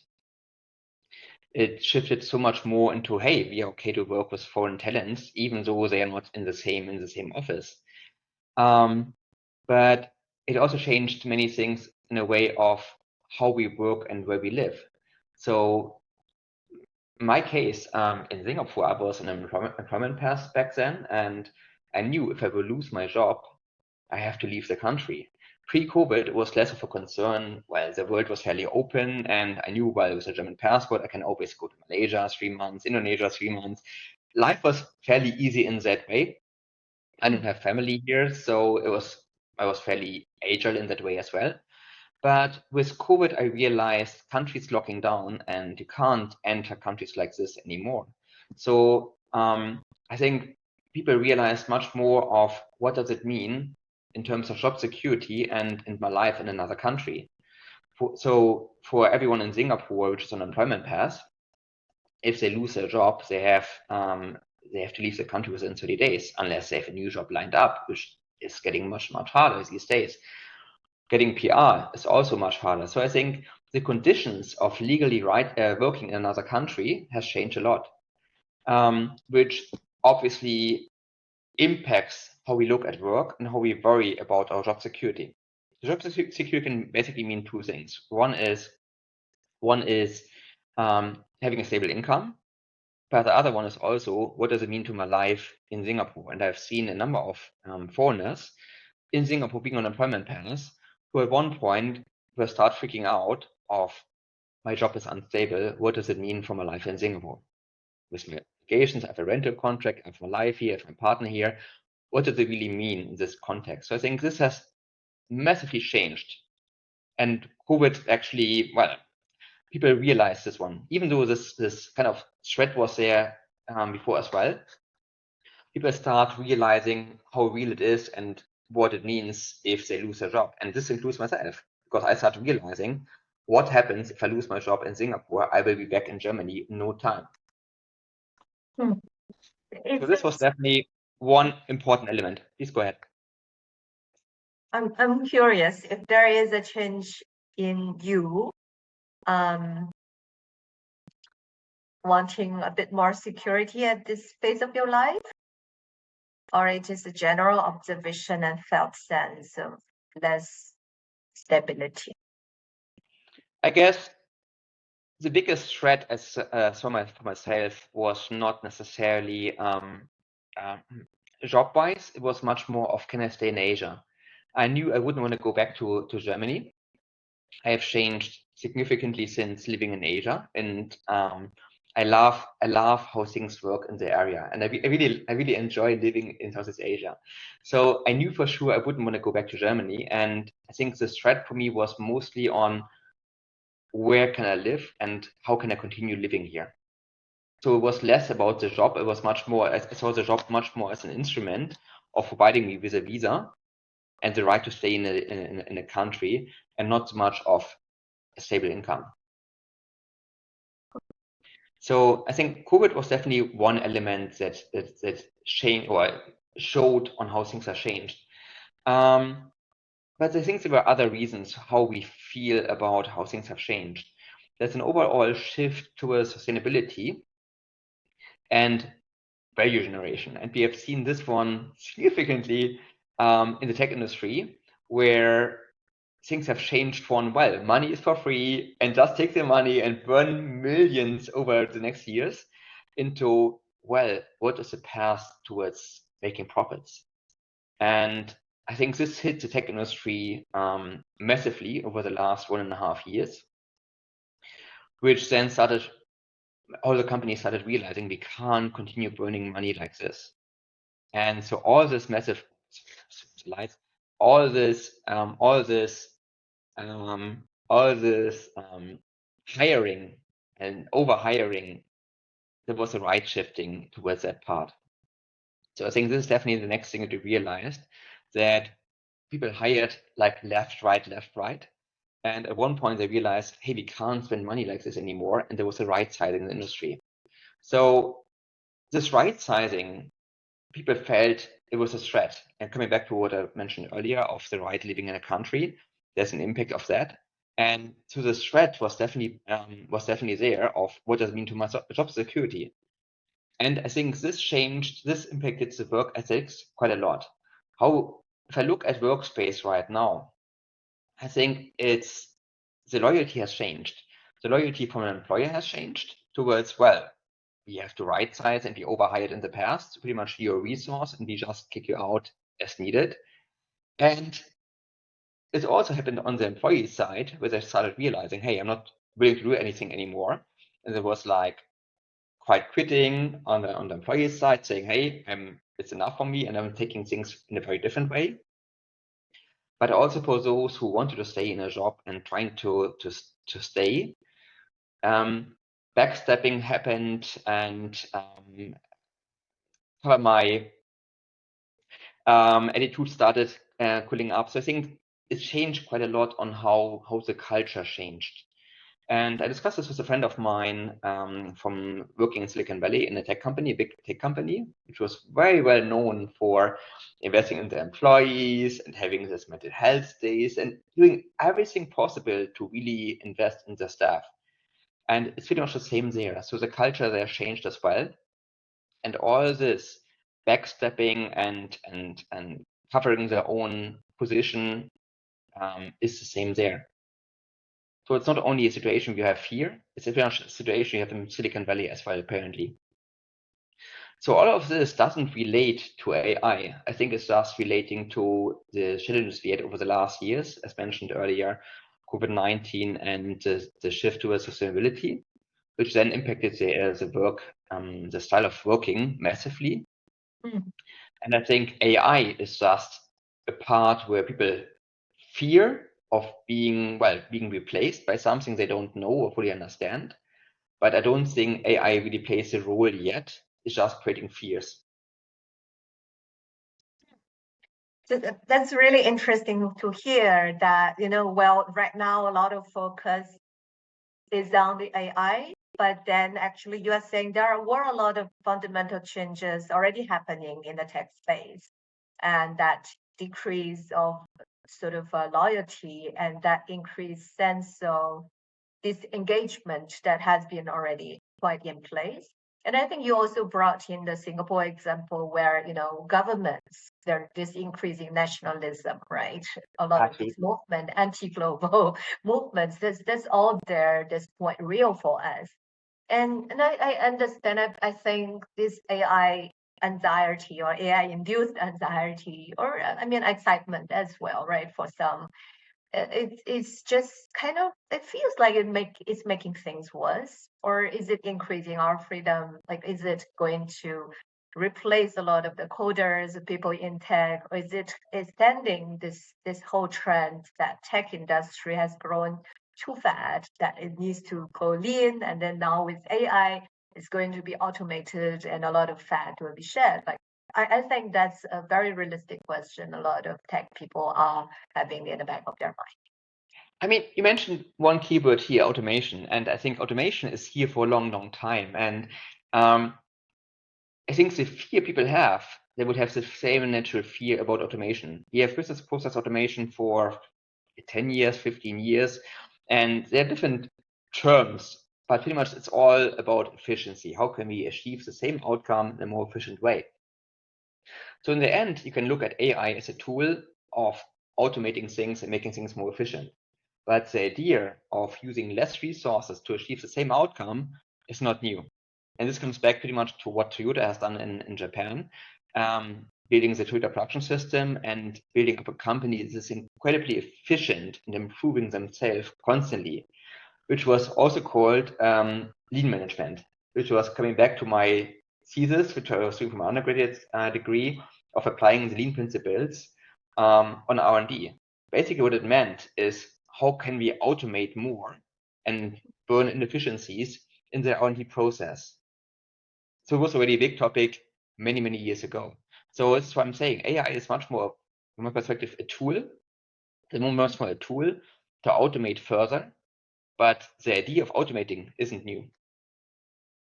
It shifted so much more into, hey, we are okay to work with foreign talents, even though they are not in the same office. But it also changed many things in a way of how we work and where we live. So in my case, in Singapore, I was in an employment pass back then, and I knew if I will lose my job, I have to leave the country. Pre-COVID, it was less of a concern. Well, the world was fairly open, and I knew, well, with a German passport, I can always go to Malaysia 3 months, Indonesia 3 months. Life was fairly easy in that way. I don't have family here, so I was fairly agile in that way as well. But with COVID, I realized countries locking down and you can't enter countries like this anymore. So I think people realized much more of what does it mean in terms of job security and my life in another country. So for everyone in Singapore, which is on employment pass, if they lose their job, they have to leave the country within 30 days, unless they have a new job lined up, which is getting much harder these days. Getting PR is also much harder. So I think the conditions of legally working in another country has changed a lot, which obviously impacts how we look at work and how we worry about our job security. Job security can basically mean two things. One is having a stable income, but the other one is also what does it mean to my life in Singapore? And I've seen a number of foreigners in Singapore being on employment pass who at one point will start freaking out of my job is unstable. What does it mean for my life in Singapore? With my obligations, I have a rental contract, I have my life here, I have my partner here. What does it really mean in this context? So I think this has massively changed. And COVID actually, well, people realized this one, even though this kind of threat was there before as well. People start realizing how real it is and what it means if they lose their job. And this includes myself, because I start realizing what happens if I lose my job in Singapore. I will be back in Germany in no time. So this was definitely one important element. Please go ahead. I'm curious if there is a change in you wanting a bit more security at this phase of your life, or it is a general observation and felt sense of less stability? I guess the biggest threat for myself was not necessarily job-wise. It was much more of, can I stay in Asia? I knew I wouldn't want to go back to Germany. I have changed significantly since living in Asia, and I love how things work in the area, and I really enjoy living in Southeast Asia. So I knew for sure I wouldn't want to go back to Germany, and I think the threat for me was mostly on where can I live and how can I continue living here. So it was less about the job. It was much more. I saw the job much more as an instrument of providing me with a visa and the right to stay in a country, and not so much of a stable income. So I think COVID was definitely one element that changed or showed on how things have changed. But I think there were other reasons how we feel about how things have changed. There's an overall shift towards sustainability and value generation. And we have seen this one significantly in the tech industry, where things have changed from, well, money is for free and just take the money and burn millions over the next years, into, well, what is the path towards making profits? And I think this hit the tech industry massively over the last 1.5 years, which then all the companies started realizing we can't continue burning money like this. And so all this massive slides, all this hiring and overhiring, there was a right shifting towards that part. So I think this is definitely the next thing that we realized, that people hired like left, right. And at one point they realized, hey, we can't spend money like this anymore. And there was a right sizing in the industry. So this right sizing, people felt it was a threat. And coming back to what I mentioned earlier of the right living in a country, there's an impact of that. And so the threat was definitely there of what does it mean to my job security. And I think this impacted the work ethics quite a lot. If I look at workspace right now, I think the loyalty has changed. The loyalty from an employer has changed towards, well, we have to right size and be overhired in the past, pretty much your resource, and we just kick you out as needed. And it also happened on the employee side, where they started realizing, hey, I'm not willing to do anything anymore. And there was like quite quitting on the employee side, saying, hey, it's enough for me, and I'm taking things in a very different way. But also for those who wanted to stay in a job and trying to stay, backstepping happened, and my attitude started cooling up. So I think it changed quite a lot on how the culture changed. And I discussed this with a friend of mine from working in Silicon Valley in a tech company, a big tech company, which was very well known for investing in their employees and having this mental health days and doing everything possible to really invest in their staff. And it's pretty much the same there. So the culture there changed as well. And all this backstepping and covering their own position is the same there. So it's not only a situation you have here, it's a situation you have in Silicon Valley as well, apparently. So all of this doesn't relate to AI. I think it's just relating to the challenges we had over the last years, as mentioned earlier, COVID-19 and the shift towards sustainability, which then impacted the work, the style of working massively. And I think AI is just a part where people fear of being replaced by something they don't know or fully understand. But I don't think AI really plays a role yet. It's just creating fears. So that's really interesting to hear that, well, right now a lot of focus is on the AI, but then actually you are saying there were a lot of fundamental changes already happening in the tech space, and that decrease of sort of loyalty and that increased sense of disengagement that has been already quite in place. And I think you also brought in the Singapore example where, governments, there's this increasing nationalism, right? A lot of this movement, anti-global movements, that's all there, this point real for us. And I understand, I think this AI anxiety or AI induced anxiety, or excitement as well, right? For some, it's just kind of, it feels like it's making things worse, or is it increasing our freedom? Like, is it going to replace a lot of the coders, the people in tech, or is it extending this whole trend that tech industry has grown too fast that it needs to go lean, and then now with AI it's going to be automated and a lot of fat will be shared? Like, I think that's a very realistic question a lot of tech people are having in the back of their mind. I mean, you mentioned one keyword here, automation, and I think automation is here for a long, long time. And I think the fear people have, they would have the same natural fear about automation. We have business process automation for 10 years, 15 years, and there are different terms, but pretty much it's all about efficiency. How can we achieve the same outcome in a more efficient way? So in the end, you can look at AI as a tool of automating things and making things more efficient. But the idea of using less resources to achieve the same outcome is not new. And this comes back pretty much to what Toyota has done in Japan, building the Toyota production system and building up a company that is incredibly efficient and improving themselves constantly, which was also called lean management, which was coming back to my thesis, which I was doing from my undergraduate degree, of applying the lean principles on R&D. Basically, what it meant is, how can we automate more and burn inefficiencies in the R&D process? So it was already a big topic many, many years ago. So that's why I'm saying AI is much more, from my perspective, a tool. It's much more a tool to automate further, but the idea of automating isn't new.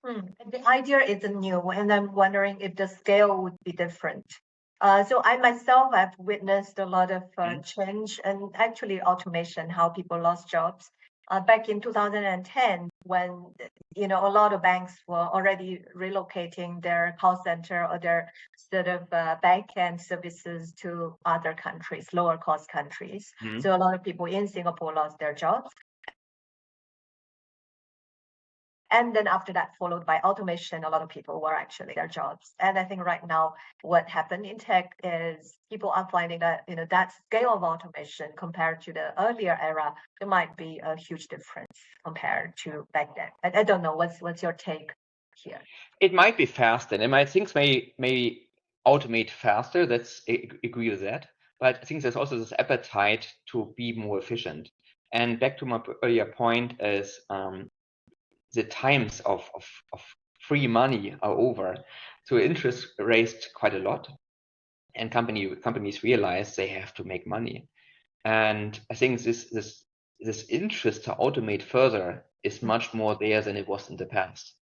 The idea isn't new, and I'm wondering if the scale would be different. So I myself have witnessed a lot of change and actually automation, how people lost jobs. Back in 2010, when a lot of banks were already relocating their call center or their sort of back-end services to other countries, lower cost countries. So a lot of people in Singapore lost their jobs. And then after that, followed by automation, a lot of people were actually their jobs. And I think right now, what happened in tech is people are finding that, that scale of automation compared to the earlier era, there might be a huge difference compared to back then. I don't know, what's your take here? It might be faster, and things may automate faster. I agree with that. But I think there's also this appetite to be more efficient. And back to my earlier point is the times of free money are over. So interest raised quite a lot, and companies realize they have to make money. And I think this interest to automate further is much more there than it was in the past.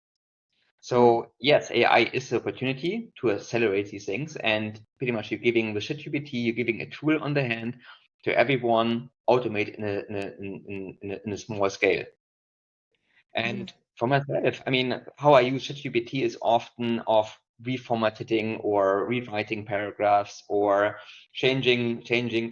So yes, AI is the opportunity to accelerate these things, and pretty much you're giving the ChatGPT, you're giving a tool on the hand to everyone, automate in a small scale. And for myself, I mean, how I use ChatGPT is often of reformatting or rewriting paragraphs or changing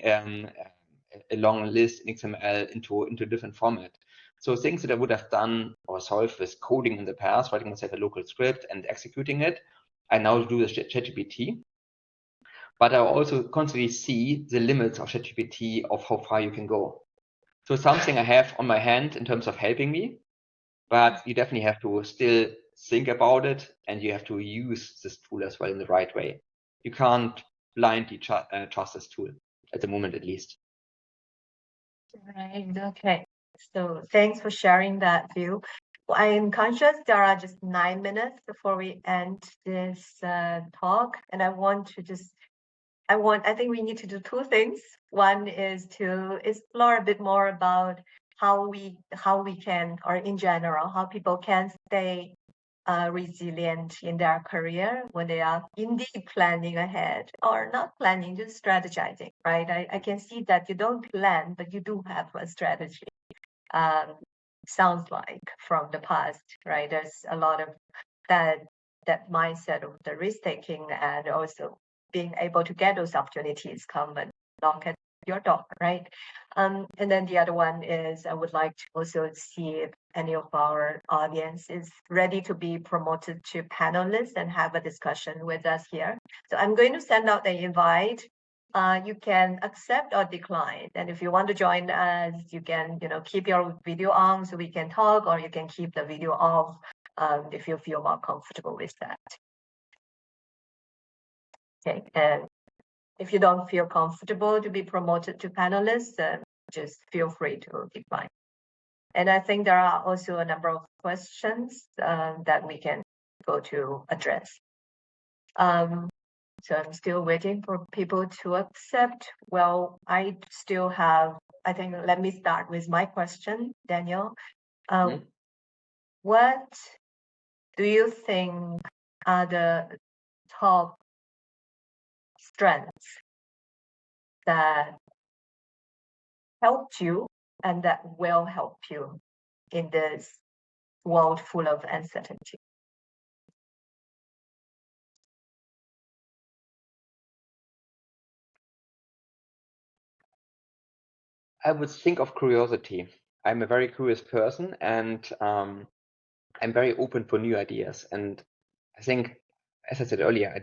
a long list in XML into a different format. So things that I would have done or solved with coding in the past, writing myself a local script and executing it, I now do with ChatGPT. But I also constantly see the limits of ChatGPT of how far you can go. So it's something I have on my hand in terms of helping me, but you definitely have to still think about it, and you have to use this tool as well in the right way. You can't blindly trust this tool at the moment, at least. Right. Okay. So thanks for sharing that view. I am conscious there are just 9 minutes before we end this talk, and I think we need to do two things. One is to explore a bit more about how we can, or in general, how people can stay resilient in their career when they are indeed planning ahead, or not planning, just strategizing, right? I can see that you don't plan, but you do have a strategy. Sounds like from the past, right? There's a lot of that mindset of the risk taking, and also being able to get those opportunities come and knock at your door, right? And then the other one is I would like to also see if any of our audience is ready to be promoted to panelists and have a discussion with us here. So I'm going to send out the invite. You can accept or decline. And if you want to join us, you can, keep your video on so we can talk, or you can keep the video off if you feel more comfortable with that. Okay, and if you don't feel comfortable to be promoted to panelists, just feel free to decline. And I think there are also a number of questions that we can go to address. So I'm still waiting for people to accept. Well, I think, let me start with my question, Daniel. What do you think are the top strengths that helped you and that will help you in this world full of uncertainty? I would think of curiosity. I'm a very curious person, and I'm very open for new ideas. And I think, as I said earlier,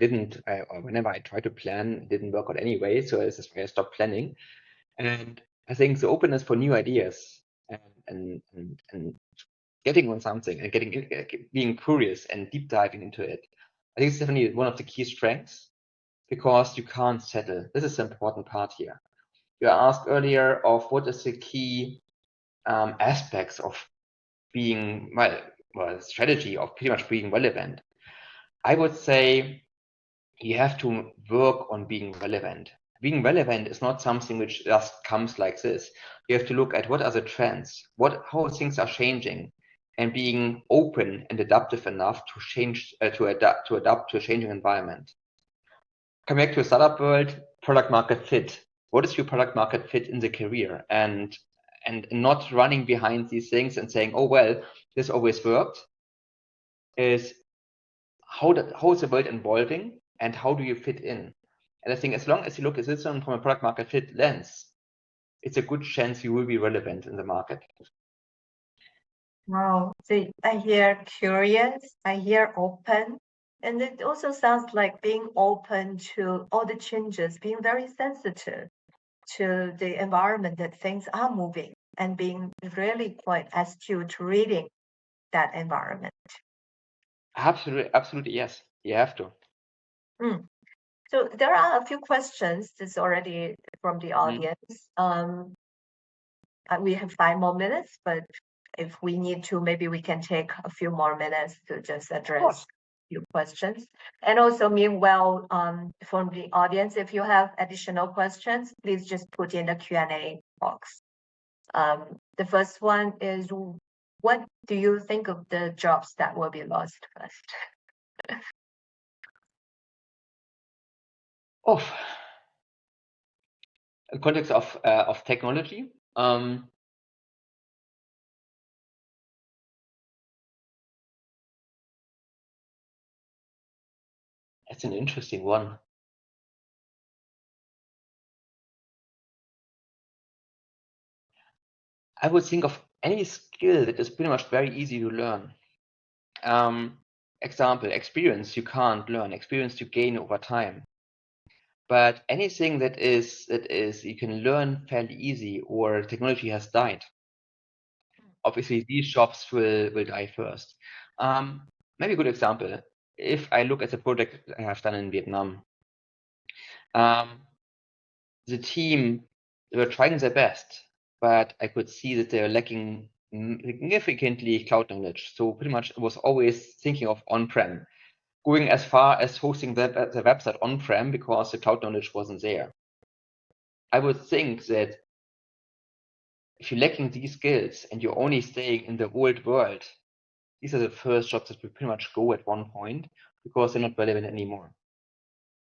or whenever I try to plan, it didn't work out anyway. So this is why I stopped planning. And I think the openness for new ideas and getting on something and being curious and deep diving into it, I think it's definitely one of the key strengths, because you can't settle. This is the important part here. You asked earlier of what is the key aspects of being, strategy of pretty much being relevant. I would say you have to work on being relevant. Being relevant is not something which just comes like this. You have to look at what are the trends, how things are changing, and being open and adaptive enough to change, to adapt to a changing environment. Come back to a startup world, product market fit. What is your product market fit in the career? And not running behind these things and saying, oh, well, this always worked. Is how is the world evolving, and how do you fit in? And I think as long as you look at this one from a product market fit lens, it's a good chance you will be relevant in the market. Wow. So I hear curious, I hear open, and it also sounds like being open to all the changes, being very sensitive to the environment that things are moving, and being really quite astute reading that environment. Absolutely, yes. You have to. Mm. So there are a few questions that's already from the audience. We have 5 more minutes, but if we need to, maybe we can take a few more minutes to just address a few questions. And also, meanwhile, from the audience, if you have additional questions, please just put in the Q&A box. The first one is, what do you think of the jobs that will be lost first? Oh, in context of technology, that's an interesting one. I would think of any skill that is pretty much very easy to learn. Example, experience you can't learn, experience you gain over time. But anything that is you can learn fairly easy or technology has died. Obviously, these jobs will die first. Maybe a good example. If I look at the project I have done in Vietnam, the team, they were trying their best, but I could see that they were lacking significantly cloud knowledge. So pretty much it was always thinking of on-prem, going as far as hosting the website on-prem because the cloud knowledge wasn't there. I would think that if you're lacking these skills and you're only staying in the old world, these are the first jobs that will pretty much go at one point because they're not relevant anymore.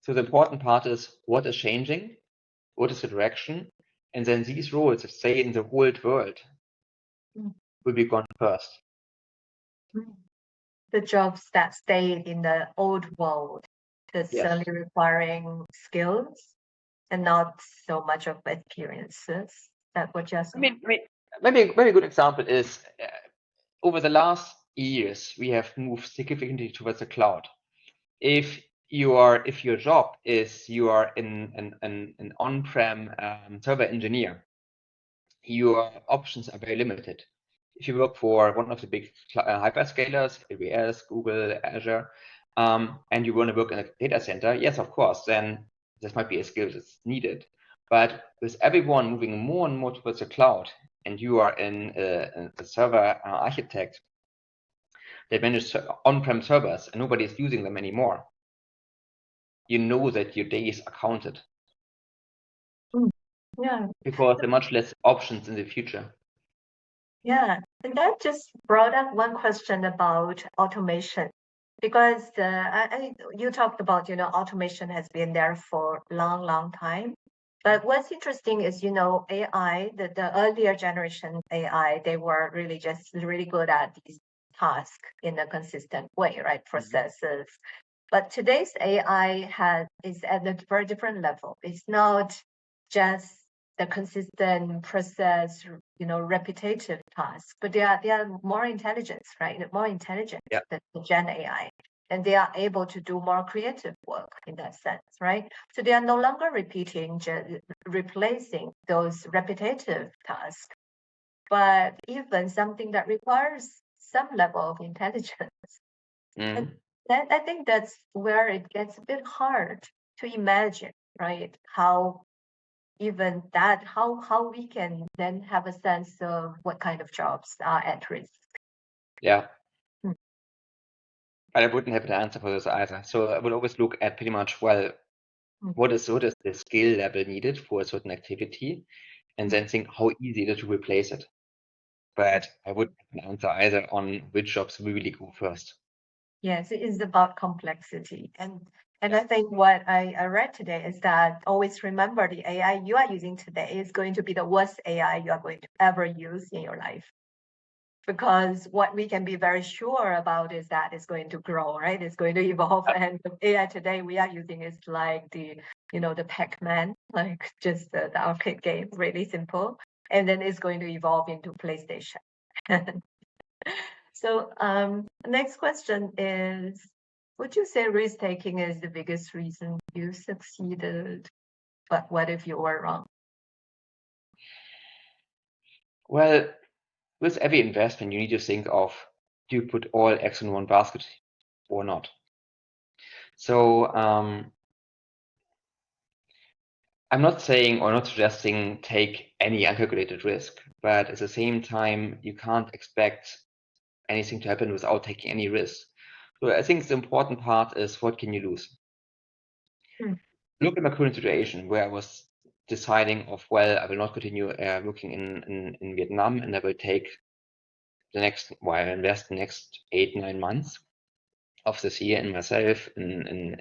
So the important part is what is changing, what is the direction, and then these roles that stay in the old world will be gone first. The jobs that stay in the old world, that's certainly requiring skills and not so much of experiences. That what you're saying? Maybe a very good example is over the last years we have moved significantly towards the cloud. If your job is you are an on-prem server engineer, your options are very limited. If you work for one of the big hyperscalers, AWS, Google, Azure, and you want to work in a data center, yes, of course, then this might be a skill that's needed. But with everyone moving more and more towards the cloud, and you are a server architect that manages on-prem servers, and nobody is using them anymore, you know that your days are counted. Yeah. Because there are much less options in the future. Yeah, and that just brought up one question about automation, because you talked about, automation has been there for a long, long time. But what's interesting is, AI, the earlier generation AI, they were really just really good at these tasks in a consistent way, right? Processes. But today's AI is at a very different level. It's not just the consistent process, repetitive tasks, but they are more intelligent, right? More intelligent than the Gen AI. And they are able to do more creative work in that sense, right? So they are no longer replacing those repetitive tasks, but even something that requires some level of intelligence. And I think that's where it gets a bit hard to imagine, right? How even that, how we can then have a sense of what kind of jobs are at risk. Yeah. But I wouldn't have an answer for this either. So I would always look at pretty much, well, what is the skill level needed for a certain activity, and then think how easy it is to replace it. But I wouldn't have an answer either on which jobs will really go first. Yes, it is about complexity. And I think what I read today is that always remember the AI you are using today is going to be the worst AI you are going to ever use in your life. Because what we can be very sure about is that it's going to grow, right? It's going to evolve. And the AI today we are using is like the Pac-Man, like just the arcade game, really simple. And then it's going to evolve into PlayStation. So next question is, would you say risk-taking is the biggest reason you succeeded? But what if you were wrong? Well, with every investment, you need to think of, do you put all eggs in one basket? or not. So I'm not saying or not suggesting take any uncalculated risk, but at the same time, you can't expect anything to happen without taking any risk. So I think the important part is, what can you lose? Look at my current situation where I was deciding of, well, I will not continue working in Vietnam, and I will take I invest the next 8-9 months of this year in myself, in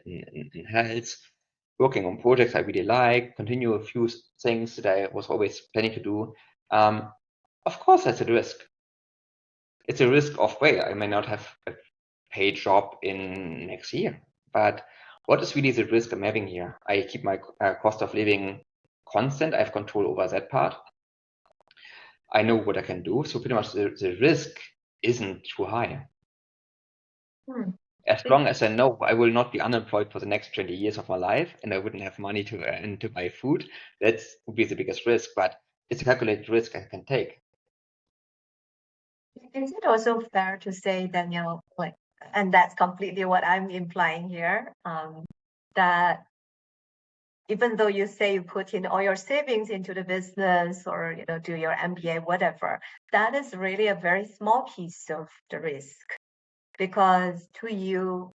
health, working on projects I really like, continue a few things that I was always planning to do. Of course, that's a risk. It's a risk of, well, I may not have a paid job in next year, but what is really the risk I'm having here? I keep my cost of living constant. I have control over that part. I know what I can do. So pretty much the risk isn't too high. As long as I know I will not be unemployed for the next 20 years of my life, and I wouldn't have money to earn to buy food, that would be the biggest risk, but it's a calculated risk I can take. Is it also fair to say, Daniel, like, and that's completely what I'm implying here, that even though you say you put in all your savings into the business or do your MBA, whatever, that is really a very small piece of the risk, because to you,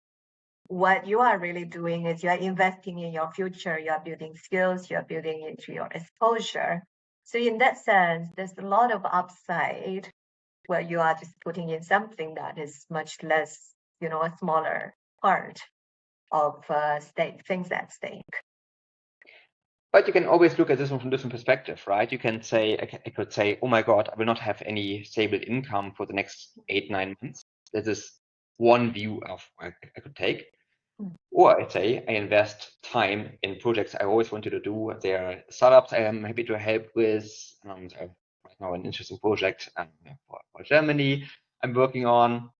what you are really doing is you are investing in your future, you are building skills, you are building into your exposure. So in that sense, there's a lot of upside where you are just putting in something that is much less, a smaller part of things at stake. But you can always look at this one from a different perspective, right? You can say, I could say, oh my God, I will not have any stable income for the next 8-9 months. That is one view of I could take. Or I'd say I invest time in projects I always wanted to do. There are startups I am happy to help with. Right now, an interesting project for Germany I'm working on.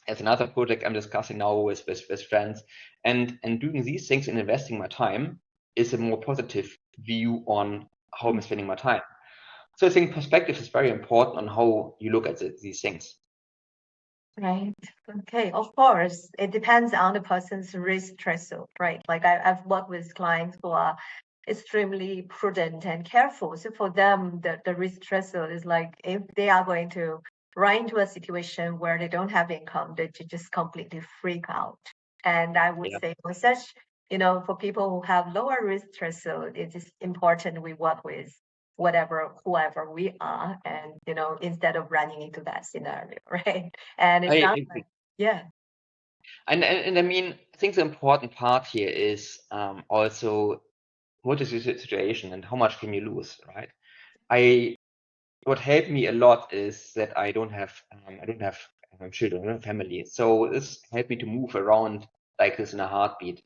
There's another project I'm discussing now with friends. And doing these things and investing my time is a more positive view on how I'm spending my time. So I think perspective is very important on how you look at these things. Right. Okay. Of course, it depends on the person's risk threshold, right? Like I've worked with clients who are extremely prudent and careful. So for them, the risk threshold is like if they are going to run into a situation where they don't have income, they just completely freak out. And I would say for such, for people who have lower risk threshold, it is important we work with whoever we are, and instead of running into that scenario, right? And it sounds like, yeah. And I mean, I think the important part here is also what is your situation and how much can you lose, right? What helped me a lot is that I don't have children, I don't have family, so this helped me to move around like this in a heartbeat,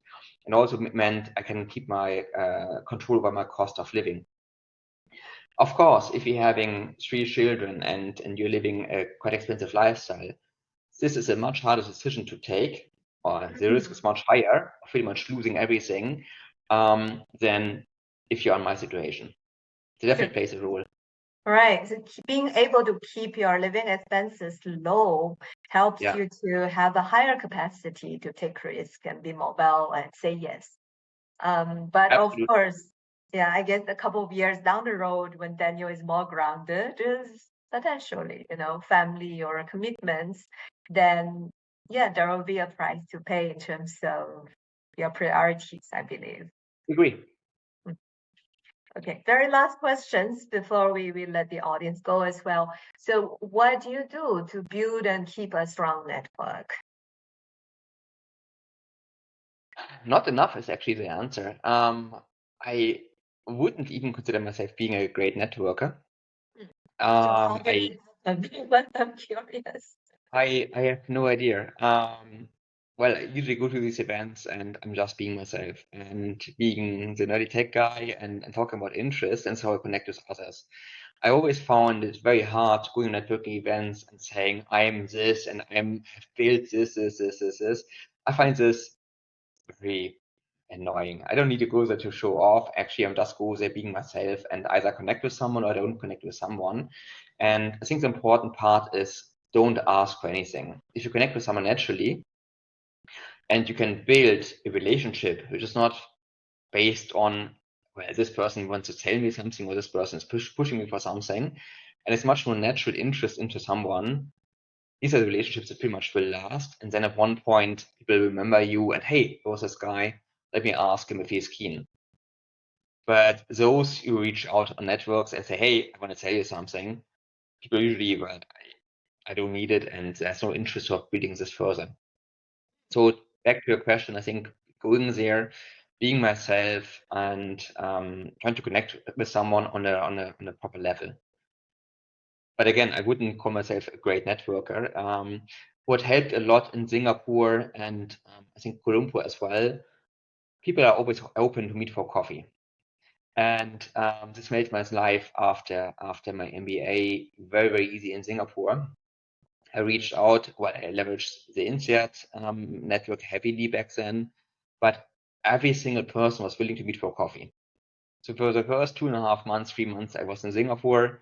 and also meant I can keep my control over my cost of living. Of course, if you're having 3 children and you're living a quite expensive lifestyle, this is a much harder decision to take, or the risk is much higher, pretty much losing everything, than if you're in my situation. It definitely plays a role. Right. So being able to keep your living expenses low helps you to have a higher capacity to take risk and be mobile and say yes. But Absolutely. of course, I guess a couple of years down the road when Daniel is more grounded, is potentially, family or commitments, then there will be a price to pay in terms of your priorities, I believe. Agree. Okay, very last questions before we let the audience go as well. So what do you do to build and keep a strong network? Not enough is actually the answer. I wouldn't even consider myself being a great networker. So how did it happen? I'm curious. I have no idea. Well, I usually go to these events and I'm just being myself and being the nerdy tech guy and talking about interests and so I connect with others. I always found it very hard going to networking events and saying I'm this and have built this. I find this very annoying. I don't need to go there to show off. Actually, I'm just go there being myself and either connect with someone or I don't connect with someone. And I think the important part is don't ask for anything. If you connect with someone naturally, And you can build a relationship which is not based on, well, this person wants to tell me something or this person is pushing me for something. And it's much more natural interest into someone. These are the relationships that pretty much will last. And then at one point, people remember you and, hey, there was this guy, let me ask him if he's keen. But those who reach out on networks and say, hey, I want to tell you something, people usually, well, I don't need it, and there's no interest of building this further. So back to your question, I think going there, being myself, and trying to connect with someone on a proper level. But again, I wouldn't call myself a great networker. What helped a lot in Singapore and I think Kuala Lumpur as well, people are always open to meet for coffee. And this made my life after my MBA very, very easy in Singapore. I reached out, well, I leveraged the INSEAD network heavily back then, but every single person was willing to meet for coffee. So for the first 2.5 months, 3 months, I was in Singapore,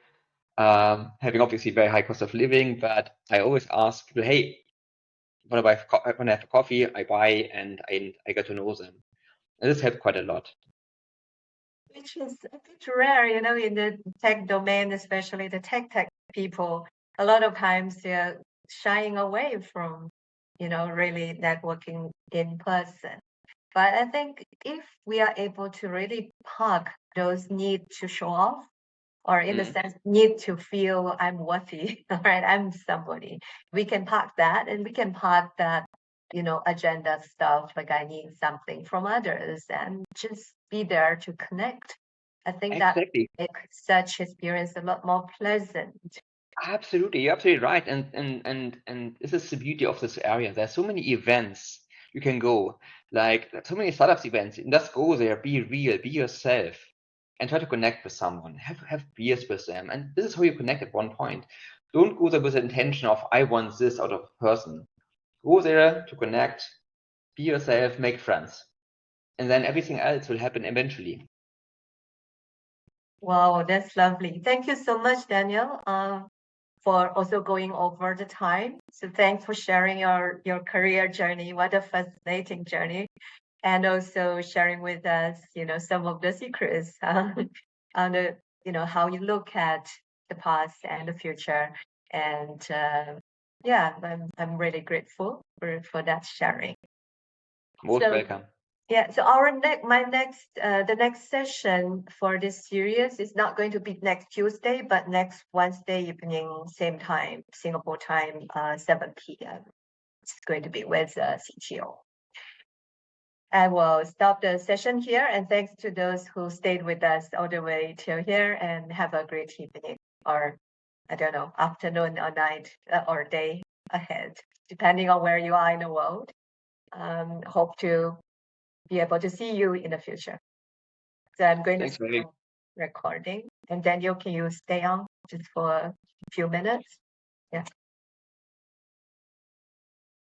having obviously very high cost of living, but I always ask people, hey, when I have a coffee, I buy and I get to know them. And this helped quite a lot. Which is a bit rare, in the tech domain, especially the tech people. A lot of times they're shying away from, really networking in person. But I think if we are able to really park those need to show off, or in the sense need to feel I'm worthy, all right, I'm somebody, we can park that, and we can park that, agenda stuff, like I need something from others, and just be there to connect. I think Exactly. that makes such experience a lot more pleasant. Absolutely, you're absolutely right. And this is the beauty of this area. There's so many events you can go, like so many startups events. And just go there, be real, be yourself, and try to connect with someone. Have beers with them. And this is how you connect at one point. Don't go there with the intention of I want this out of a person. Go there to connect, be yourself, make friends. And then everything else will happen eventually. Wow, that's lovely. Thank you so much, Daniel, for also going over the time. So thanks for sharing your career journey. What a fascinating journey. And also sharing with us, some of the secrets on the, how you look at the past and the future. And yeah, I'm really grateful for that sharing. Most So welcome. yeah, so the next session for this series is not going to be next Tuesday, but next Wednesday evening, same time, Singapore time, 7 p.m. It's going to be with CTO. I will stop the session here, and thanks to those who stayed with us all the way till here, and have a great evening, or I don't know, afternoon or night or day ahead, depending on where you are in the world. Hope to be able to see you in the future. So I'm going to stop recording, and Daniel, can you stay on just for a few minutes? Yeah.